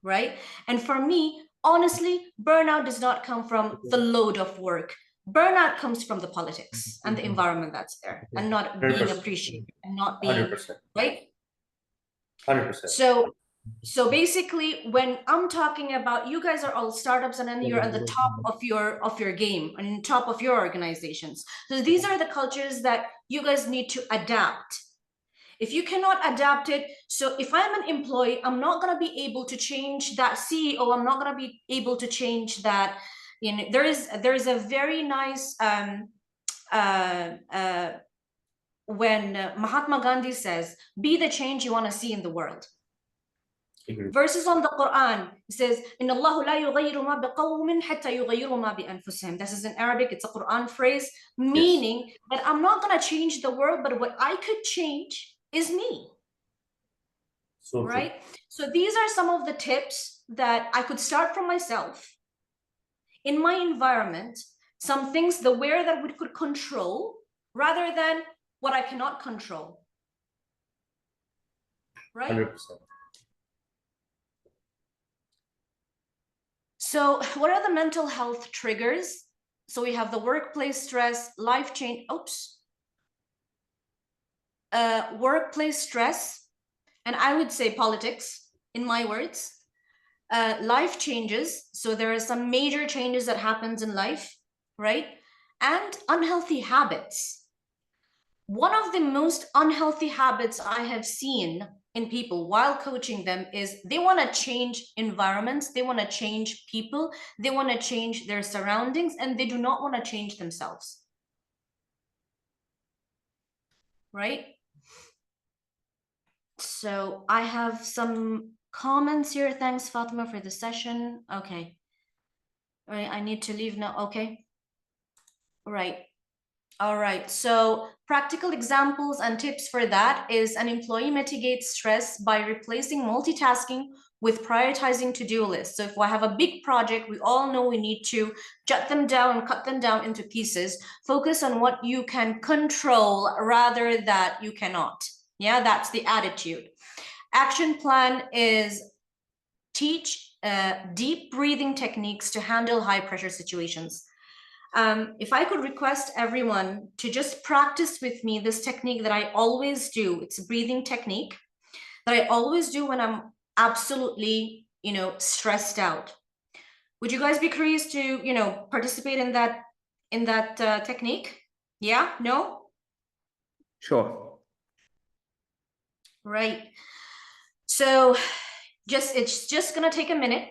right? And for me, honestly, burnout does not come from the load of work. Burnout comes from the politics and the environment that's there, and not being 100%. appreciated and not being 100%. right. 100%. So basically, when I'm talking about, you guys are all startups, and then you're at the top of your game and top of your organizations. So these are the cultures that you guys need to adapt. If you cannot adapt it, so if I'm an employee, I'm not going to be able to change that CEO. I'm not going to be able to change that. You know, there is a very nice when Mahatma Gandhi says, "Be the change you want to see in the world." Verses on the Quran, it says, "Inna Allahu la yughayyiru ma biqawmin hatta yughayyiru ma bi anfusihim." This is in Arabic. It's a Quran phrase, meaning that I'm not going to change the world, but what I could change is me. So right? So these are some of the tips that I could start from myself in my environment, some things, the where that we could control rather than what I cannot control, right? 100%. So what are the mental health triggers? So we have the workplace stress, life change, workplace stress, and I would say politics, in my words. Life changes, so there are some major changes that happens in life, right? And unhealthy habits. One of the most unhealthy habits I have seen in people while coaching them is they want to change environments, they want to change people, they want to change their surroundings, and they do not want to change themselves, right? So I have some comments here. Thanks, Fatima, for the session. Okay. All right, I need to leave now. Okay. Right. All right. So practical examples and tips for that is an employee mitigates stress by replacing multitasking with prioritizing to-do lists. So if I have a big project, we all know we need to jot them down and cut them down into pieces. Focus on what you can control rather than you cannot. Yeah, that's the attitude. Action plan is teach deep breathing techniques to handle high pressure situations. If I could request everyone to just practice with me this technique that I always do, it's a breathing technique that I always do when I'm absolutely, you know, stressed out. Would you guys be curious to, you know, participate in that technique? Yeah? No? Sure. Right. So it's just gonna take a minute.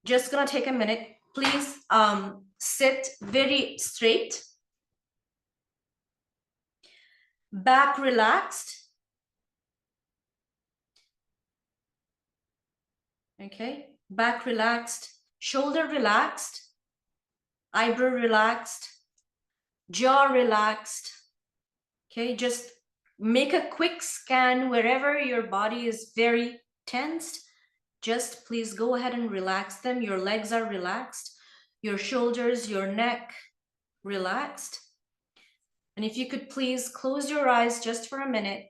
Just gonna take a minute. Please sit very straight. Back relaxed. Okay, back relaxed, shoulder relaxed, eyebrow relaxed, jaw relaxed. Okay, just make a quick scan wherever your body is very tensed. Just please go ahead and relax them. Your legs are relaxed, your shoulders, your neck relaxed. And if you could please close your eyes just for a minute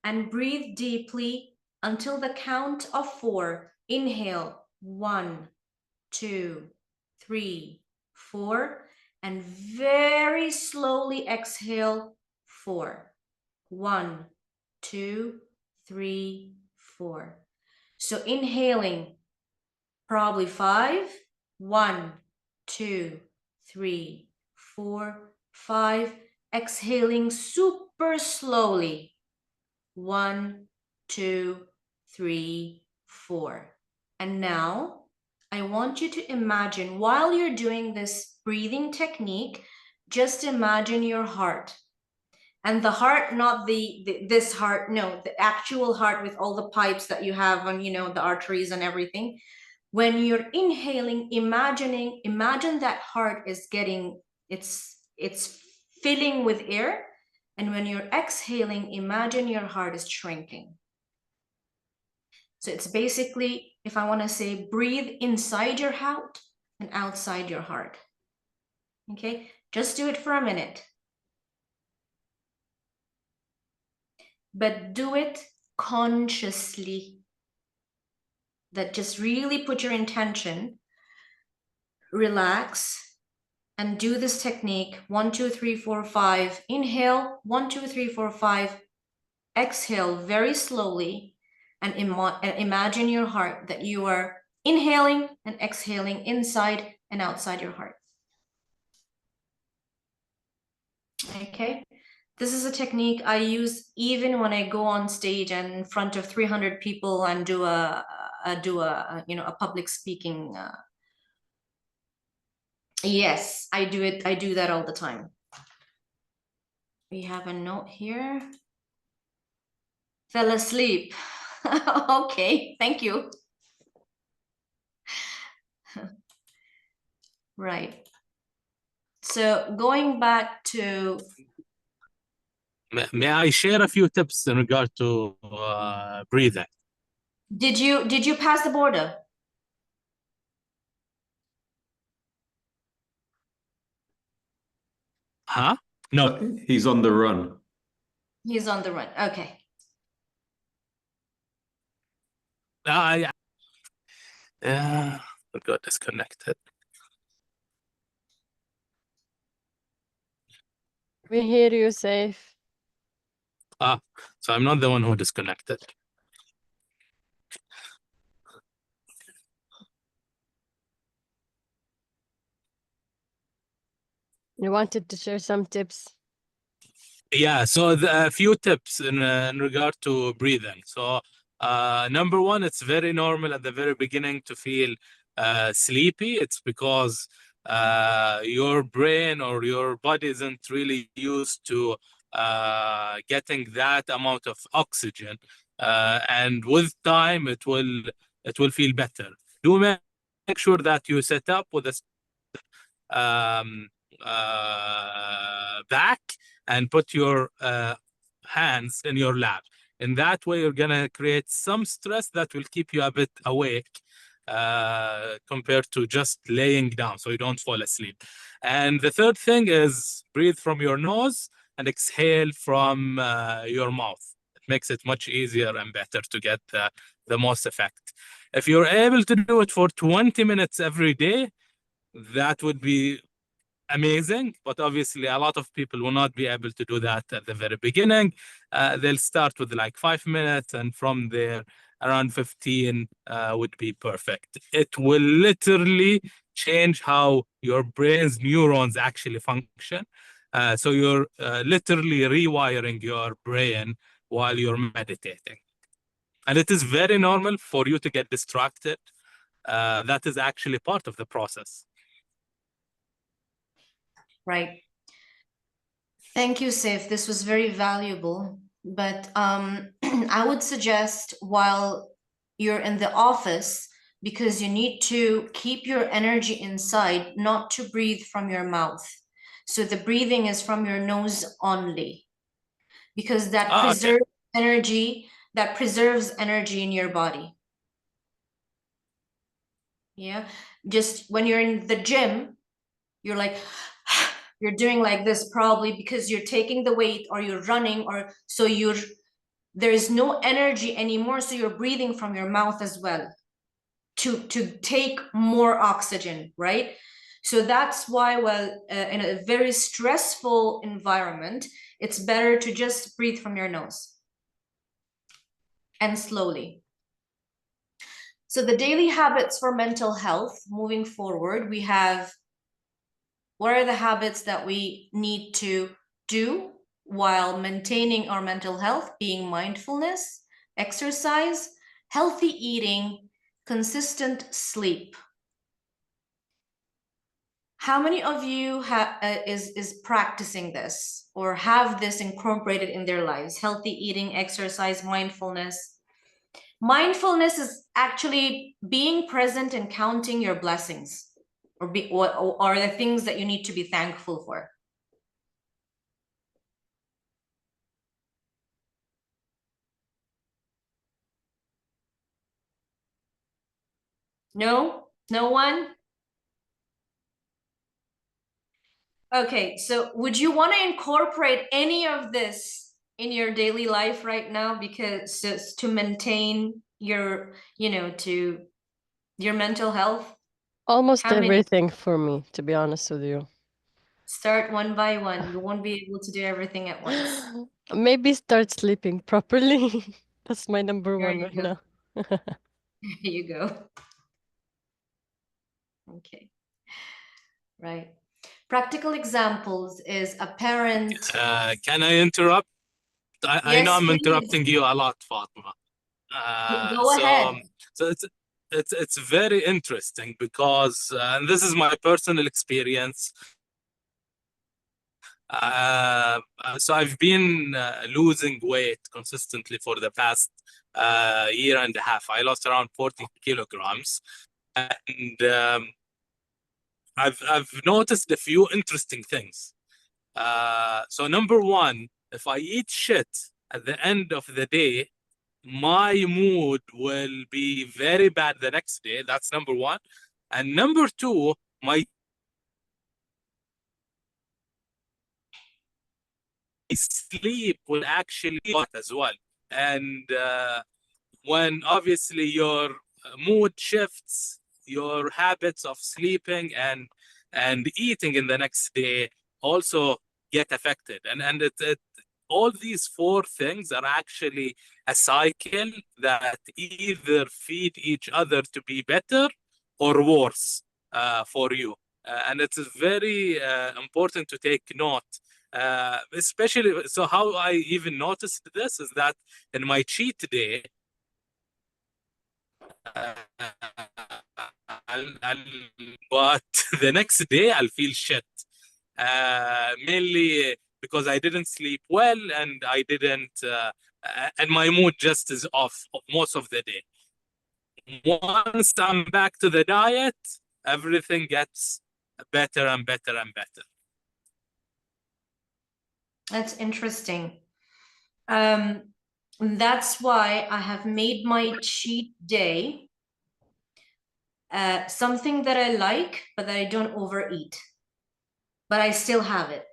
and breathe deeply until the count of 4. Inhale, 1, 2, 3, 4, and very slowly exhale, 4. 1, 2, 3, 4. So inhaling, probably 5. 1, 2, 3, 4, 5. Exhaling super slowly. 1, 2, 3, 4. And now I want you to imagine, while you're doing this breathing technique, just imagine your heart. And the heart, not this heart, no, the actual heart with all the pipes that you have on, you know, the arteries and everything. When you're inhaling, imagine that heart is getting, it's filling with air. And when you're exhaling, imagine your heart is shrinking. So it's basically, if I want to say, breathe inside your heart and outside your heart. Okay, just do it for a minute. But do it consciously. That just really put your intention, relax, and do this technique. 1, 2, 3, 4, 5. Inhale, 1, 2, 3, 4, 5. Exhale very slowly, and imagine your heart, that you are inhaling and exhaling inside and outside your heart. Okay, this is a technique I use even when I go on stage and in front of 300 people and do a you know, a public speaking. Yes, I do it. I do that all the time. We have a note here. Fell asleep. Okay, thank you. Right. So going back to... May I share a few tips in regard to breathing? Did you pass the border? Huh? No. He's on the run. He's on the run. Okay. I got disconnected. We hear you safe. So I'm not the one who disconnected. You wanted to share some tips. Yeah, so a few tips in regard to breathing. So number one, it's very normal at the very beginning to feel sleepy. It's because your brain or your body isn't really used to getting that amount of oxygen, and with time it will feel better. Do make sure that you set up with a back and put your hands in your lap. In that way, you're gonna create some stress that will keep you a bit awake compared to just laying down, so you don't fall asleep. And the third thing is breathe from your nose and exhale from your mouth. It makes it much easier and better to get the most effect. If you're able to do it for 20 minutes every day, that would be amazing, but obviously a lot of people will not be able to do that at the very beginning. They'll start with like 5 minutes, and from there around 15 would be perfect. It will literally change how your brain's neurons actually function. So you're literally rewiring your brain while you're meditating. And it is very normal for you to get distracted. That is actually part of the process. Right. Thank you, Saif. This was very valuable. But I would suggest while you're in the office, because you need to keep your energy inside, not to breathe from your mouth. So the breathing is from your nose only, because that preserves energy, that preserves energy in your body. Yeah, just when you're in the gym, you're like, you're doing like this probably because you're taking the weight or you're running, or so there is no energy anymore, so you're breathing from your mouth as well to take more oxygen, right? So that's why, well, in a very stressful environment, it's better to just breathe from your nose and slowly. So the daily habits for mental health moving forward, we have, what are the habits that we need to do while maintaining our mental health? Being mindfulness, exercise, healthy eating, consistent sleep. How many of you is practicing this or have this incorporated in their lives? Healthy eating, exercise, mindfulness. Mindfulness is actually being present and counting your blessings, or the things that you need to be thankful for. No? No one? Okay, so would you want to incorporate any of this in your daily life right now, because just to maintain your, to your mental health? Almost How many? everything for me, to be honest with you. Start one by one. You won't be able to do everything at once. Maybe start sleeping properly. That's my number There one you right go. now. There you go. Okay. Right. Practical examples is a parent. Can I interrupt? I know Yes, I'm please. interrupting you a lot, Fatima. Go ahead. So it's very interesting because, and this is my personal experience. So I've been losing weight consistently for the past year and a half. I lost around 40 kilograms, and I've noticed a few interesting things. So number one, if I eat shit at the end of the day, my mood will be very bad the next day. That's number one. And number two, my sleep will actually as well. And when obviously your mood shifts, your habits of sleeping and eating in the next day also get affected. And all these four things are actually a cycle that either feed each other to be better or worse for you. And it's very important to take note. Especially, so how I even noticed this is that in my cheat day, but the next day I'll feel shit. Mainly because I didn't sleep well and I didn't, and my mood just is off most of the day. Once I'm back to the diet, everything gets better and better and better. That's interesting. That's why I have made my cheat day something that I like, but that I don't overeat. But I still have it.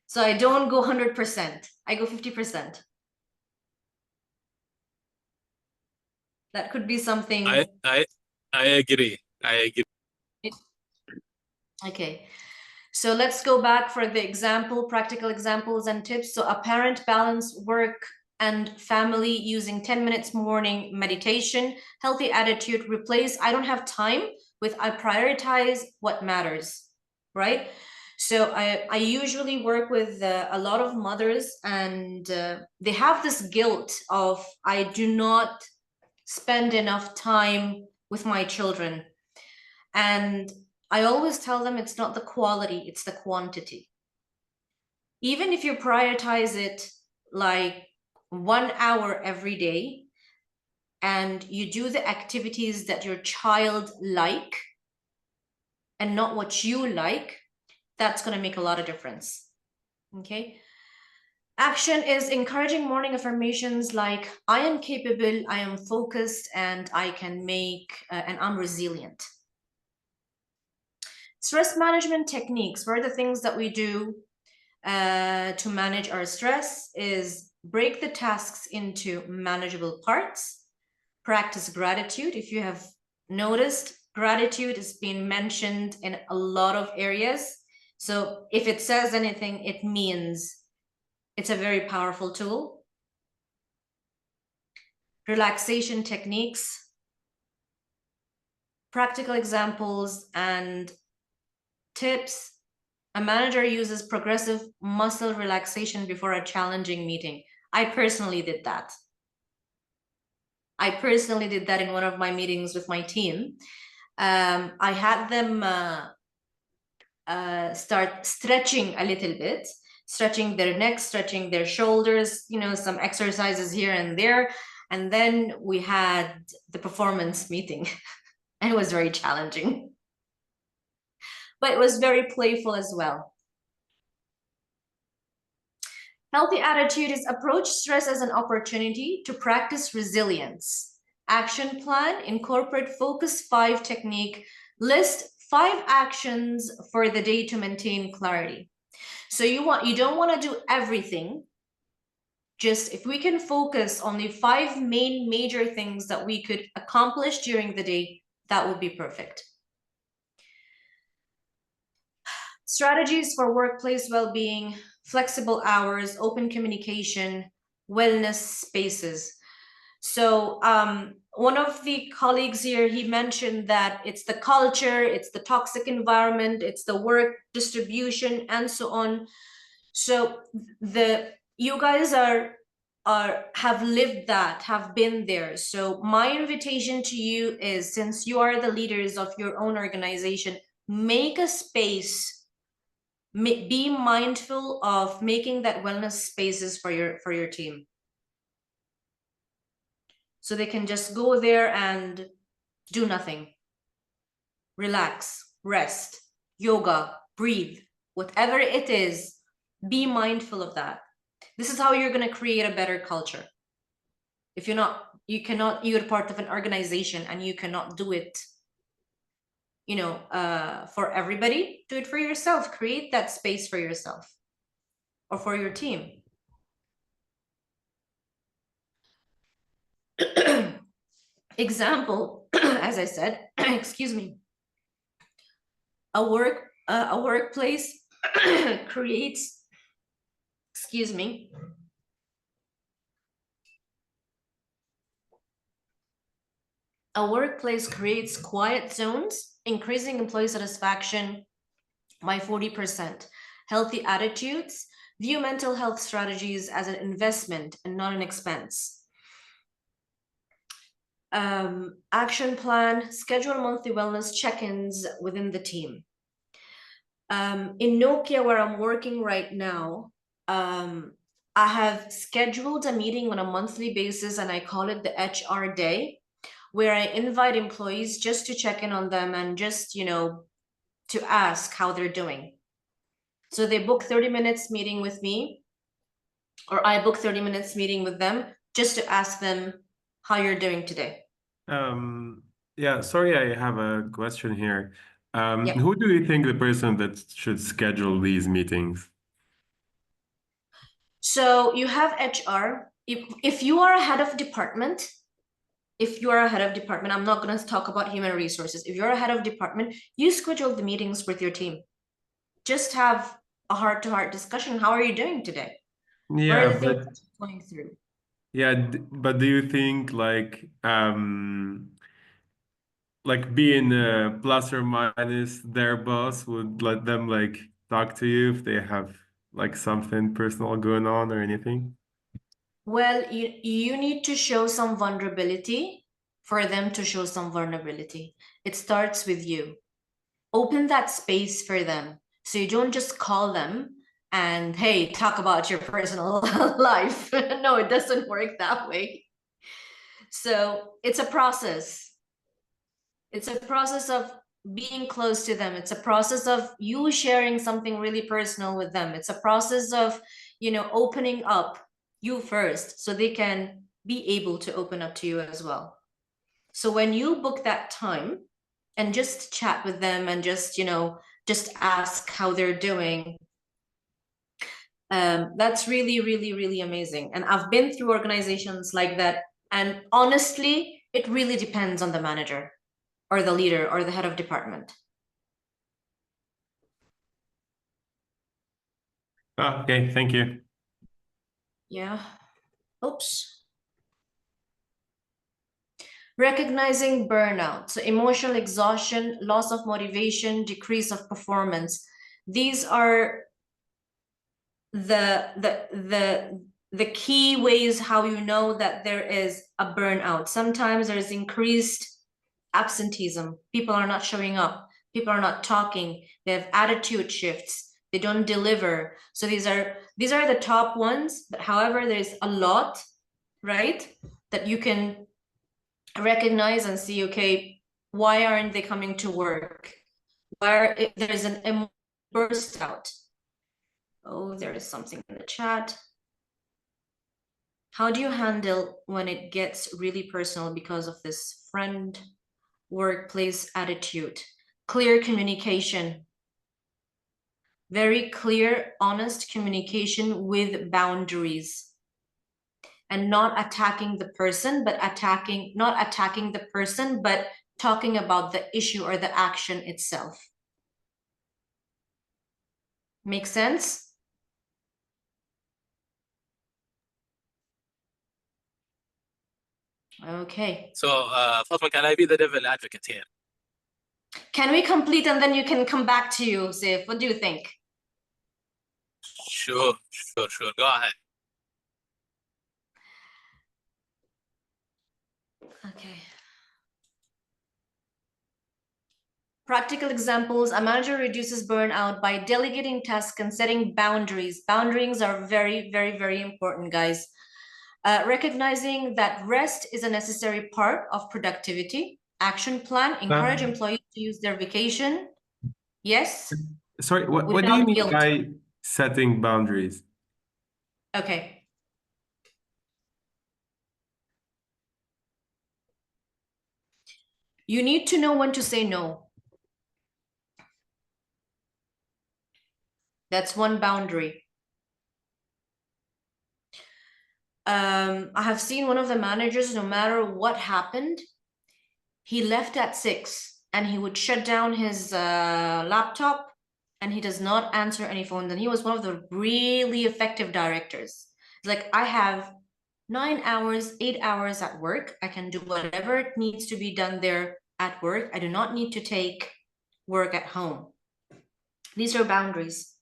So I don't go 100%. I go 50%. That could be something. I agree. I agree. Okay. So let's go back for the example, practical examples and tips. So a parent balance work and family using 10 minutes morning meditation, healthy attitude, replace I don't have time with I prioritize what matters, right? So I usually work with a lot of mothers, and they have this guilt of I do not spend enough time with my children. And I always tell them it's not the quality, it's the quantity. Even if you prioritize it like 1 hour every day and you do the activities that your child like and not what you like, that's going to make a lot of difference. Okay. Action is encouraging morning affirmations like I am capable, I am focused, and I can make, and I'm resilient. Stress management techniques, what are the things that we do to manage our stress is break the tasks into manageable parts, practice gratitude. If you have noticed, gratitude is being mentioned in a lot of areas. So if it says anything, it means it's a very powerful tool. Relaxation techniques, practical examples and tips. A manager uses progressive muscle relaxation before a challenging meeting. I personally did that. I personally did that in one of my meetings with my team. I had them start stretching a little bit, stretching their necks, stretching their shoulders, you know, some exercises here and there. And then we had the performance meeting. And it was very challenging, but it was very playful as well. Healthy attitude is approach stress as an opportunity to practice resilience. Action plan, incorporate focus 5 technique, list 5 actions for the day to maintain clarity. So you don't want to do everything. Just if we can focus on the 5 main major things that we could accomplish during the day, that would be perfect. Strategies for workplace well-being, flexible hours, open communication, wellness spaces. So one of the colleagues here, he mentioned that it's the culture, it's the toxic environment, it's the work distribution, and so on. So you guys have lived that, have been there. So my invitation to you is, since you are the leaders of your own organization, make a space. Be mindful of making that wellness spaces for your team, so they can just go there and do nothing. Relax, rest, yoga, breathe, whatever it is, be mindful of that. This is how you're going to create a better culture. If you're part of an organization and you cannot do it, you know, for everybody, do it for yourself. Create that space for yourself or for your team. Example, as I said, excuse me, a workplace creates, excuse me, a workplace creates quiet zones, increasing employee satisfaction by 40%. Healthy attitudes, view mental health strategies as an investment and not an expense. Action plan, schedule monthly wellness check-ins within the team. In Nokia, where I'm working right now, I have scheduled a meeting on a monthly basis, and I call it the HR day, where I invite employees just to check in on them and just, you know, to ask how they're doing. So they book 30 minutes meeting with me, or I book 30 minutes meeting with them just to ask them how you're doing today. Yeah, sorry, I have a question here. Yeah. Who do you think the person that should schedule these meetings? So you have HR. If you are a head of department, I'm not going to talk about human resources. If you're a head of department, you schedule the meetings with your team. Just have a heart-to-heart discussion. How are you doing today? Yeah, what are the things that you're going through? yeah, but do you think like being plus or minus their boss would let them like talk to you if they have like something personal going on or anything? Well, you need to show some vulnerability for them to show some vulnerability. It starts with you. Open that space for them. So you don't just call them and, hey, talk about your personal life. No, it doesn't work that way. So it's a process. It's a process of being close to them. It's a process of you sharing something really personal with them. It's a process of, you know, opening up you first so they can be able to open up to you as well. So when you book that time and just chat with them and just, you know, just ask how they're doing, that's really, really, really amazing. And I've been through organizations like that. And honestly, it really depends on the manager or the leader or the head of department. Oh, okay, thank you. Yeah. Oops. Recognizing burnout, so emotional exhaustion, loss of motivation, decrease of performance. These are the key ways how you know that there is a burnout. Sometimes there's increased absenteeism. People are not showing up. People are not talking. They have attitude shifts. They don't deliver. So these are the top ones. But however, there's a lot, right, that you can recognize and see, okay, why aren't they coming to work? If there's an burst out. Oh, there is something in the chat. How do you handle when it gets really personal because of this friend workplace attitude? Clear communication. Very clear, honest communication with boundaries. And not attacking the person, but not attacking the person, but talking about the issue or the action itself. Make sense? Okay. So, Fatima, can I be the devil advocate here? Can we complete and then you can come back to you, Saif? What do you think? Sure. Go ahead. Okay. Practical examples: a manager reduces burnout by delegating tasks and setting boundaries. Boundaries are very, very, very important, guys. Recognizing that rest is a necessary part of productivity. Action plan: encourage employees to use their vacation. Yes? Sorry, what do you mean by setting boundaries? Okay. You need to know when to say no. That's one boundary. I have seen one of the managers, no matter what happened, he left at 6 and he would shut down his laptop and he does not answer any phones. And he was one of the really effective directors. It's like, I have 9 hours, 8 hours at work. I can do whatever needs to be done there at work. I do not need to take work at home. These are boundaries.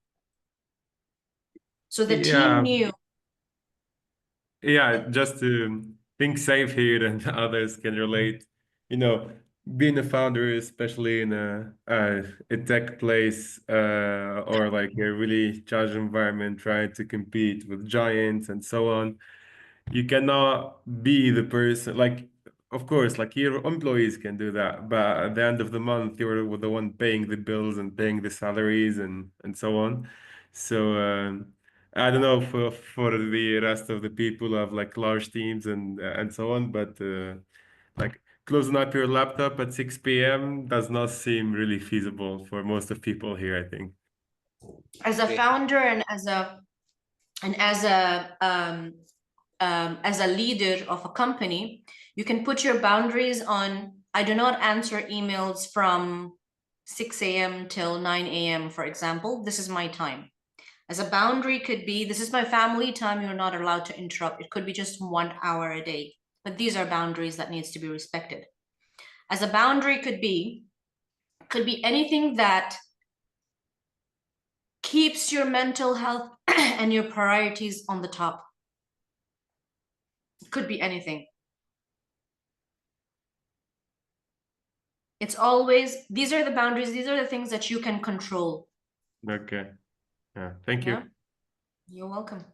So the team knew. Yeah, just to think safe here and others can relate. You know, being a founder, especially in a tech place or like a really charged environment, trying to compete with giants and so on, you cannot be the person like. Of course, like your employees can do that, but at the end of the month, you're the one paying the bills and paying the salaries and so on. So I don't know for the rest of the people who have like large teams and so on, but like closing up your laptop at 6 p.m. does not seem really feasible for most of people here, I think. As a founder and as a leader of a company, you can put your boundaries on, I do not answer emails from 6 a.m. till 9 a.m., for example. This is my time. As a boundary could be, this is my family time, you're not allowed to interrupt. It could be just 1 hour a day, but these are boundaries that needs to be respected. As a boundary could be anything that keeps your mental health and your priorities on the top. It could be anything. It's always, these are the boundaries, these are the things that you can control. Okay. Yeah, thank you. You're welcome.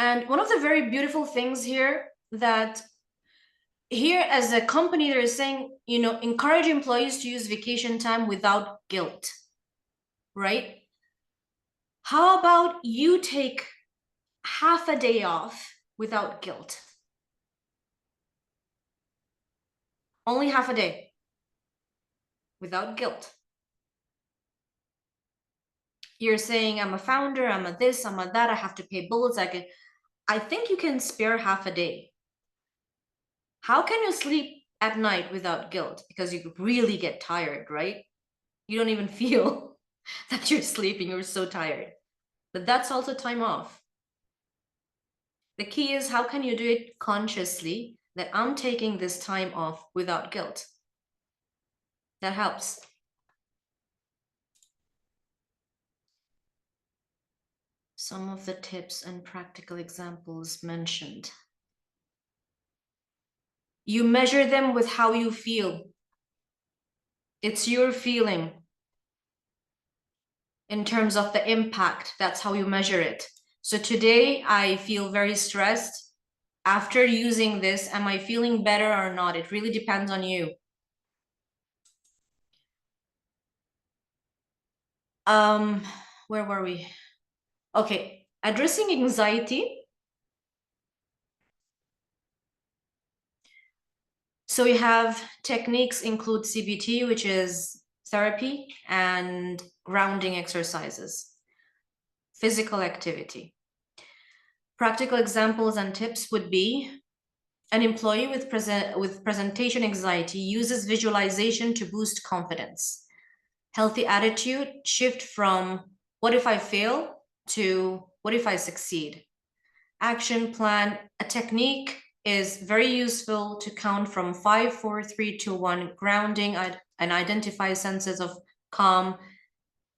And one of the very beautiful things here that here as a company, they're saying, you know, encourage employees to use vacation time without guilt, right? How about you take half a day off without guilt? Only half a day without guilt. You're saying, I'm a founder, I'm a this, I'm a that, I have to pay bills. I think you can spare half a day. How can you sleep at night without guilt? Because you really get tired, right? You don't even feel that you're sleeping, you're so tired. But that's also time off. The key is, how can you do it consciously, that I'm taking this time off without guilt? That helps. Some of the tips and practical examples mentioned. You measure them with how you feel. It's your feeling in terms of the impact. That's how you measure it. So today I feel very stressed. After using this, am I feeling better or not? It really depends on you. Where were we? Okay, addressing anxiety. So we have techniques include CBT, which is therapy, and grounding exercises, physical activity. Practical examples and tips would be an employee with presentation anxiety uses visualization to boost confidence. Healthy attitude, shift from what if I fail to what if I succeed. Action plan, a technique is very useful to count from 5, 4, 3, 2, 1, grounding and identify senses of calm,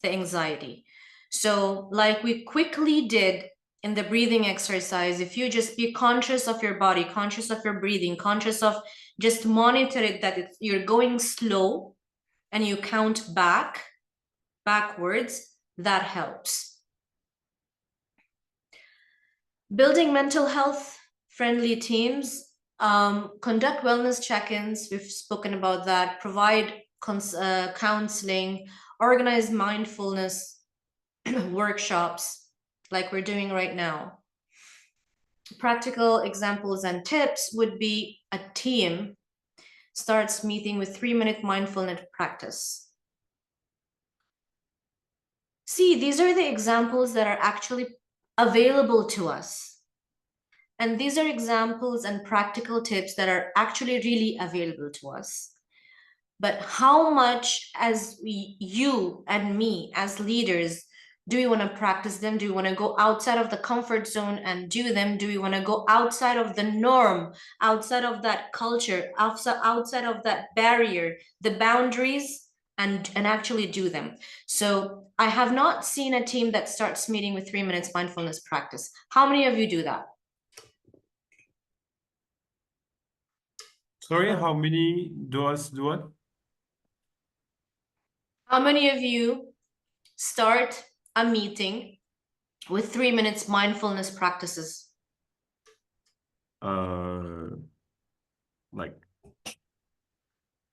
the anxiety. So like we quickly did in the breathing exercise, if you just be conscious of your body, conscious of your breathing, conscious of just monitor it, that you're going slow and you count backwards, that helps. Building mental health friendly teams, conduct wellness check-ins, we've spoken about that, provide counseling, organize mindfulness workshops like we're doing right now. Practical examples and tips would be a team starts meeting with 3-minute mindfulness practice. See, these are the examples that are actually available to us. And these are examples and practical tips that are actually really available to us. But how much as you and me as leaders, do we want to practice them? Do we want to go outside of the comfort zone and do them? Do we want to go outside of the norm, outside of that culture, outside of that barrier, the boundaries, and actually do them? So I have not seen a team that starts meeting with 3 minutes mindfulness practice. How many of you do that? Sorry, how many do what? How many of you start a meeting with 3 minutes mindfulness practices? Like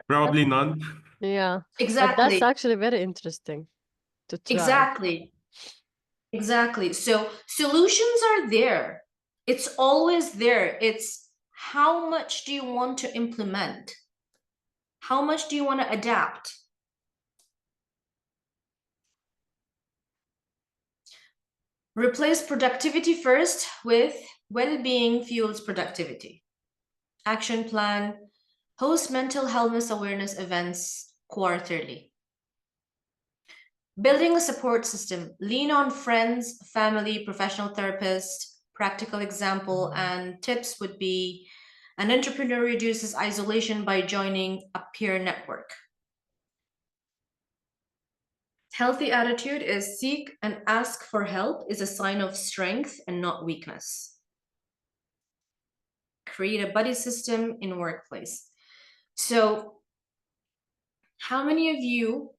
probably none. Yeah, Exactly. but that's actually very interesting to try. Exactly. So solutions are there. It's always there. It's how much do you want to implement? How much do you want to adapt? Replace productivity first with well-being fuels productivity. Action plan, host mental health awareness events quarterly. Building a support system, lean on friends, family, professional therapist. Practical example and tips would be an entrepreneur reduces isolation by joining a peer network. Healthy attitude is seek and ask for help is a sign of strength and not weakness. Create a buddy system in workplace. So how many of you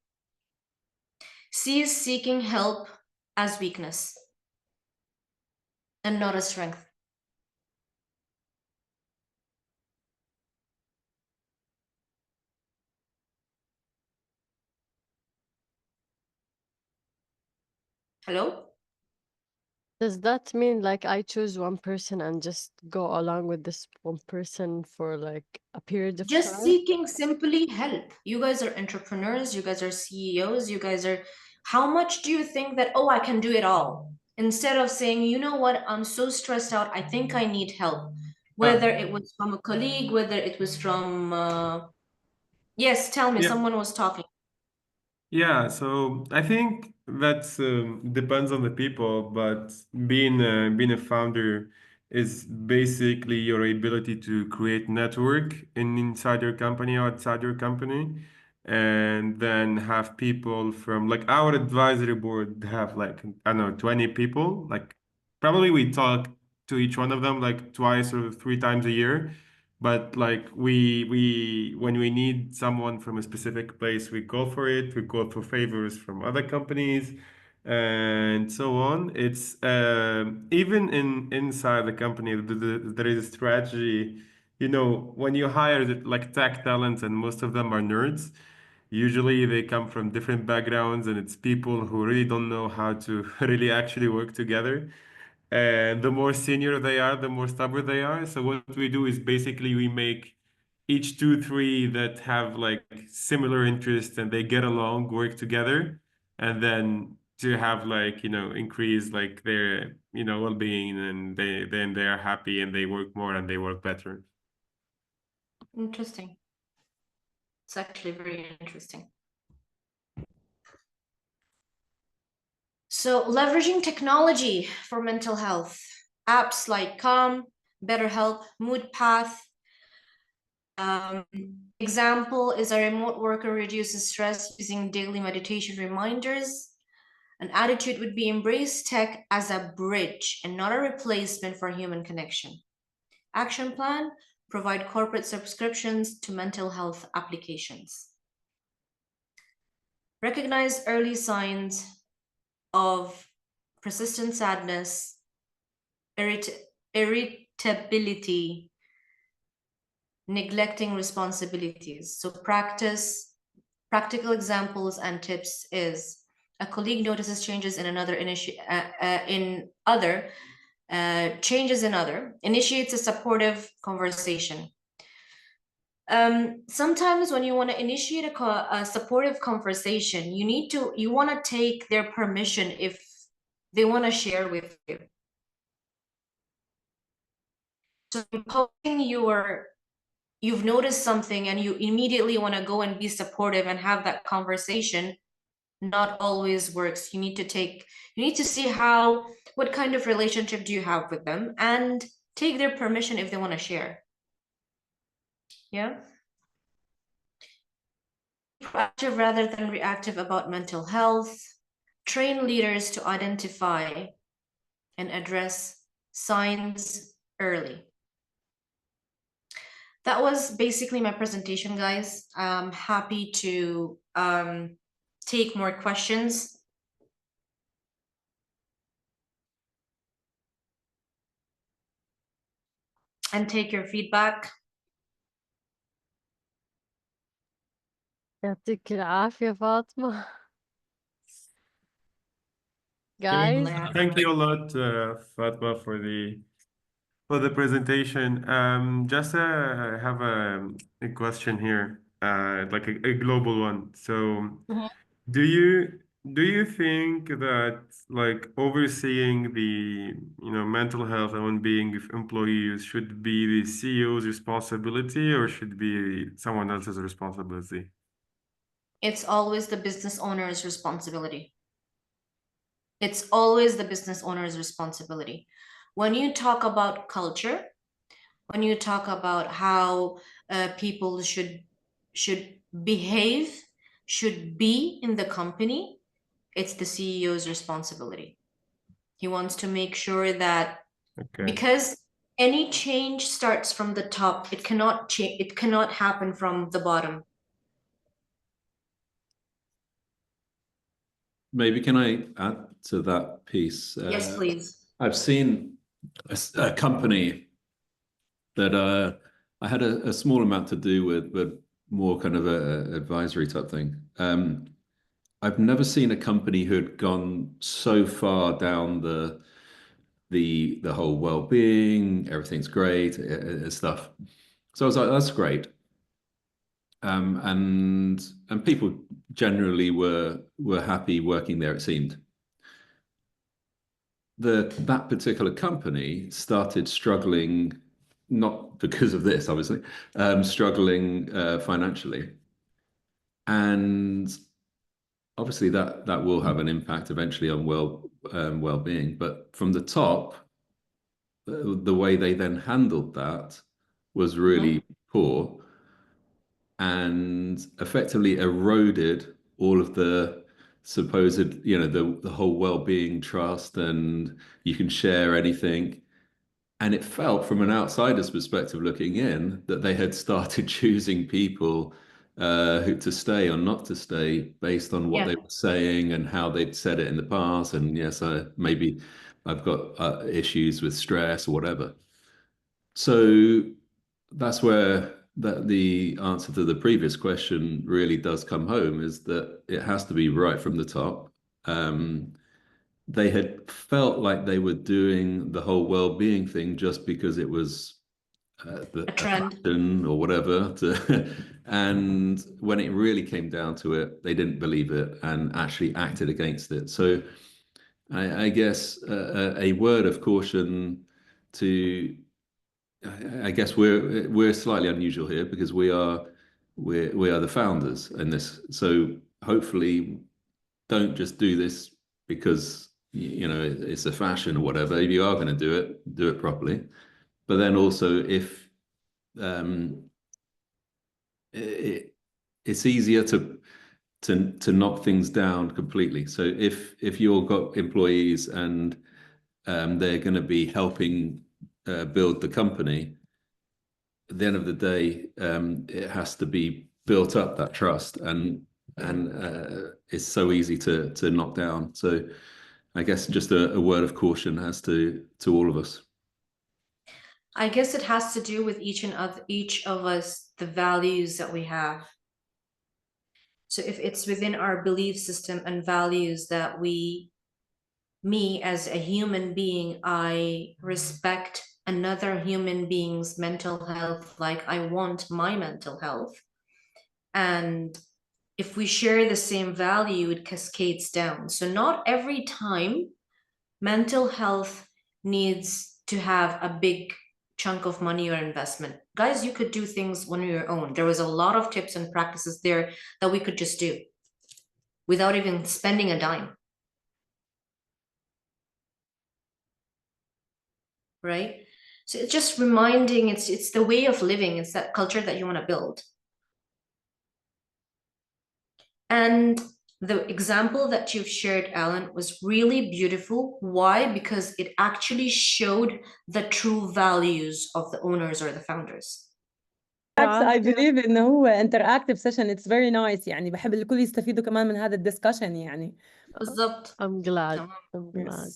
sees seeking help as weakness and not a strength? Hello? Does that mean like I choose one person and just go along with this one person for like a period of Just time? seeking simply help. You guys are entrepreneurs, you guys are CEOs, you guys are, how much do you think that, oh, I can do it all? Instead of saying, you know what, I'm so stressed out, I think I need help. Whether it was from a colleague, whether it was from, yes, tell me, Yeah. someone was talking. Yeah, so I think that depends on the people, but being a founder is basically your ability to create network inside your company, outside your company, and then have people from like our advisory board have like I don't know 20 people. Like probably we talk to each one of them like twice or 3 times a year. But like we when we need someone from a specific place, we go for it. We go for favors from other companies, and so on. It's even inside the company, there is a strategy. You know, when you hire like tech talents, and most of them are nerds, usually they come from different backgrounds, and it's people who really don't know how to really actually work together. And the more senior they are, the more stubborn they are. So what we do is basically we make each two, three that have like similar interests and they get along, work together, and then to have like, you know, increase like their, you know, well-being, and they are happy and they work more and they work better. Interesting. It's actually very interesting. So leveraging technology for mental health, apps like Calm, BetterHelp, Mood Path. Example is a remote worker reduces stress using daily meditation reminders. An attitude would be embrace tech as a bridge and not a replacement for human connection. Action plan, provide corporate subscriptions to mental health applications. Recognize early signs of persistent sadness, irritability, neglecting responsibilities. So practical examples and tips is a colleague notices changes in another initiates a supportive conversation. Sometimes when you want to initiate a supportive conversation, you want to take their permission if they want to share with you. So imposing you've noticed something and you immediately want to go and be supportive and have that conversation, not always works. You need to see what kind of relationship do you have with them and take their permission if they want to share. Yeah. Proactive rather than reactive about mental health. Train leaders to identify and address signs early. That was basically my presentation, guys. I'm happy to take more questions. And take your feedback. يعطيك العافية فاطمة. Guys, Thank you a lot, Fatma, for the presentation. Just I have a question here, like a global one. So, do you think that like overseeing the mental health and well-being of employees should be the CEO's responsibility or should be someone else's responsibility? It's always the business owner's responsibility. It's always the business owner's responsibility. When you talk about culture, when you talk about how people should behave, should be in the company, it's the CEO's responsibility. He wants to make sure that because any change starts from the top, it cannot happen from the bottom. Maybe can I add to that piece? Yes, please. I've seen a company that I had a small amount to do with, but more kind of a advisory type thing. I've never seen a company who had gone so far down the whole well-being, everything's great, stuff. So I was like, that's great. And people generally were happy working there, it seemed. That particular company started struggling, not because of this, obviously, struggling financially. And obviously that will have an impact eventually on well-being. But from the top, the way they then handled that was really poor and effectively eroded all of the supposed, the whole well-being trust and you can share anything. And it felt from an outsider's perspective looking in that they had started choosing people who to stay or not to stay based on what they were saying and how they'd said it in the past. And yes, maybe I've got issues with stress or whatever. So that's where the answer to the previous question really does come home, is that it has to be right from the top. They had felt like they were doing the whole well-being thing just because it was a fashion or whatever. And when it really came down to it, they didn't believe it and actually acted against it. So I guess a word of caution to, I guess we're slightly unusual here because we are the founders in this. So hopefully don't just do this because it's a fashion or whatever. If you are going to do it properly. But then also, if it's easier to knock things down completely. So if you've got employees and they're going to be helping build the company, at the end of the day, it has to be built up, that trust, and it's so easy to knock down. So I guess just a word of caution as to all of us. I guess it has to do with each of us, the values that we have. So if it's within our belief system and values that me as a human being, I respect another human being's mental health like I want my mental health. And if we share the same value, it cascades down. So not every time mental health needs to have a big chunk of money or investment. Guys, you could do things on your own. There was a lot of tips and practices there that we could just do without even spending a dime. Right? So it's just reminding, it's the way of living, it's that culture that you want to build. And the example that you've shared, Alan, was really beautiful. Why? Because it actually showed the true values of the owners or the founders. I believe انه هو interactive session, it's very nice. يعني بحب الكل يستفيدوا كمان من هذا الدسكشن يعني. بالضبط. I'm glad. I'm glad.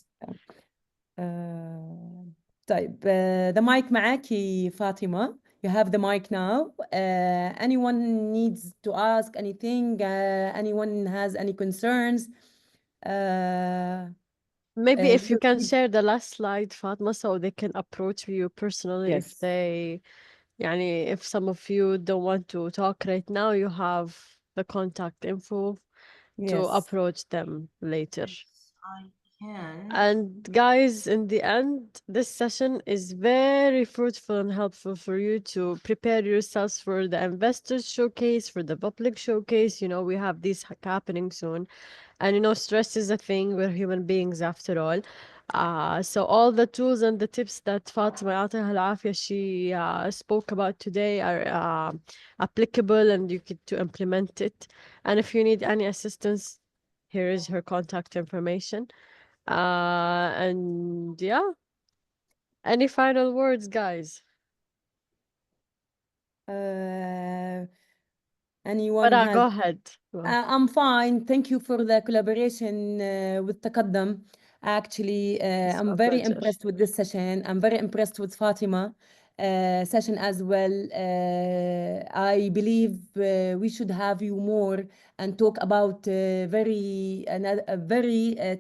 طيب the mic معاكي فاطمة. You have the mic now. Anyone needs to ask anything? Anyone has any concerns? Maybe if you can share the last slide, Fatma, so they can approach you personally. Yes. If they, if some of you don't want to talk right now, you have the contact info to Yes. approach them later. I can. And guys, in the end, this session is very fruitful and helpful for you to prepare yourselves for the investors showcase, for the public showcase. We have these happening soon. And stress is a thing. We're human beings after all. So all the tools and the tips that Fatima يعطيها العافية, she spoke about today are applicable, and you get to implement it. And if you need any assistance, here is her contact information. And yeah, any final words, guys? Anyone Farah, has... go ahead. I'm fine. Thank you for the collaboration with Taqadam. Actually, I'm very impressed with this session. I'm very impressed with Fatima session as well. I believe we should have you more and talk about very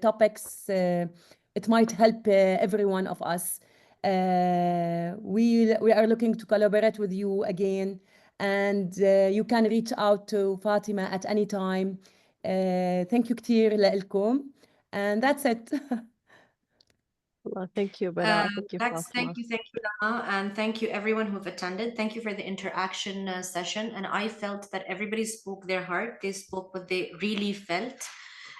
topics. It might help every one of us. We are looking to collaborate with you again. And you can reach out to Fatima at any time. Thank you كتير لكم. And that's it. Well, thank you, Bara. Thank you, Thank you, Lama, and thank you everyone who've attended. Thank you for the interaction session. And I felt that everybody spoke their heart. They spoke what they really felt.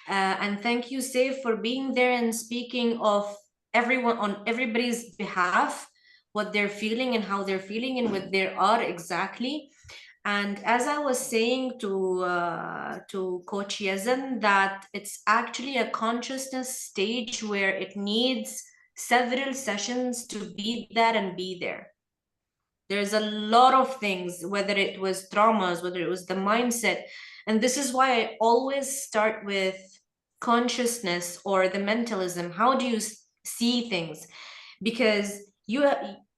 And thank you, Saif, for being there and speaking of everyone on everybody's behalf, what they're feeling and how they're feeling and what they are exactly. And as I was saying to Coach Yazan, that it's actually a consciousness stage where it needs several sessions to be that and be there. There's a lot of things, whether it was traumas, whether it was the mindset. And this is why I always start with consciousness or the mentalism. How do you see things? Because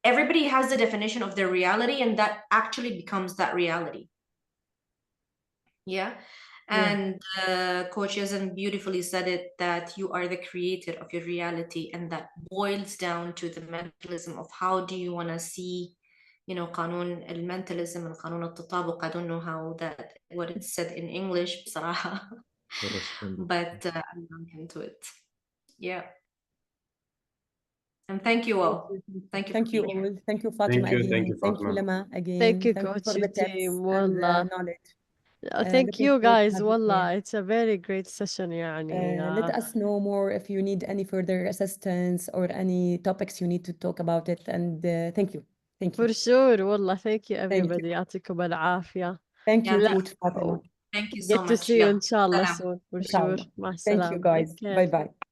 everybody has the definition of their reality, and that actually becomes that reality. Yeah. And Coach Yazan beautifully said it, that you are the creator of your reality, and that boils down to the mentalism of how do you want to see, you know, قانون المنتalism and قانون التطابق. I don't know how what it's said in English بصراحة. But I'm not into it. Yeah. And thank you all. Thank you. Thank you all. Thank you, Fatima. Thank you. Again. Thank you, Thank you, Fatima. Lama. Again. Thank you, Thank you Coach for the tips team. and Wallah. knowledge. Thank looking you forward to guys. having you here. Wallah, it's a very great session يعني. Let us know more if you need any further assistance or any topics you need to talk about it. And thank you. Thank you. For sure. Wallah, thank you Thank you. everybody. يعطيكم العافية. Thank you, Yeah, Coach Fatima. Thank you so Get to much. see you Yeah. إن شاء الله Salam. soon. For Inshallah. sure. مع Thank you, السلامة. guys. Take care. Bye-bye.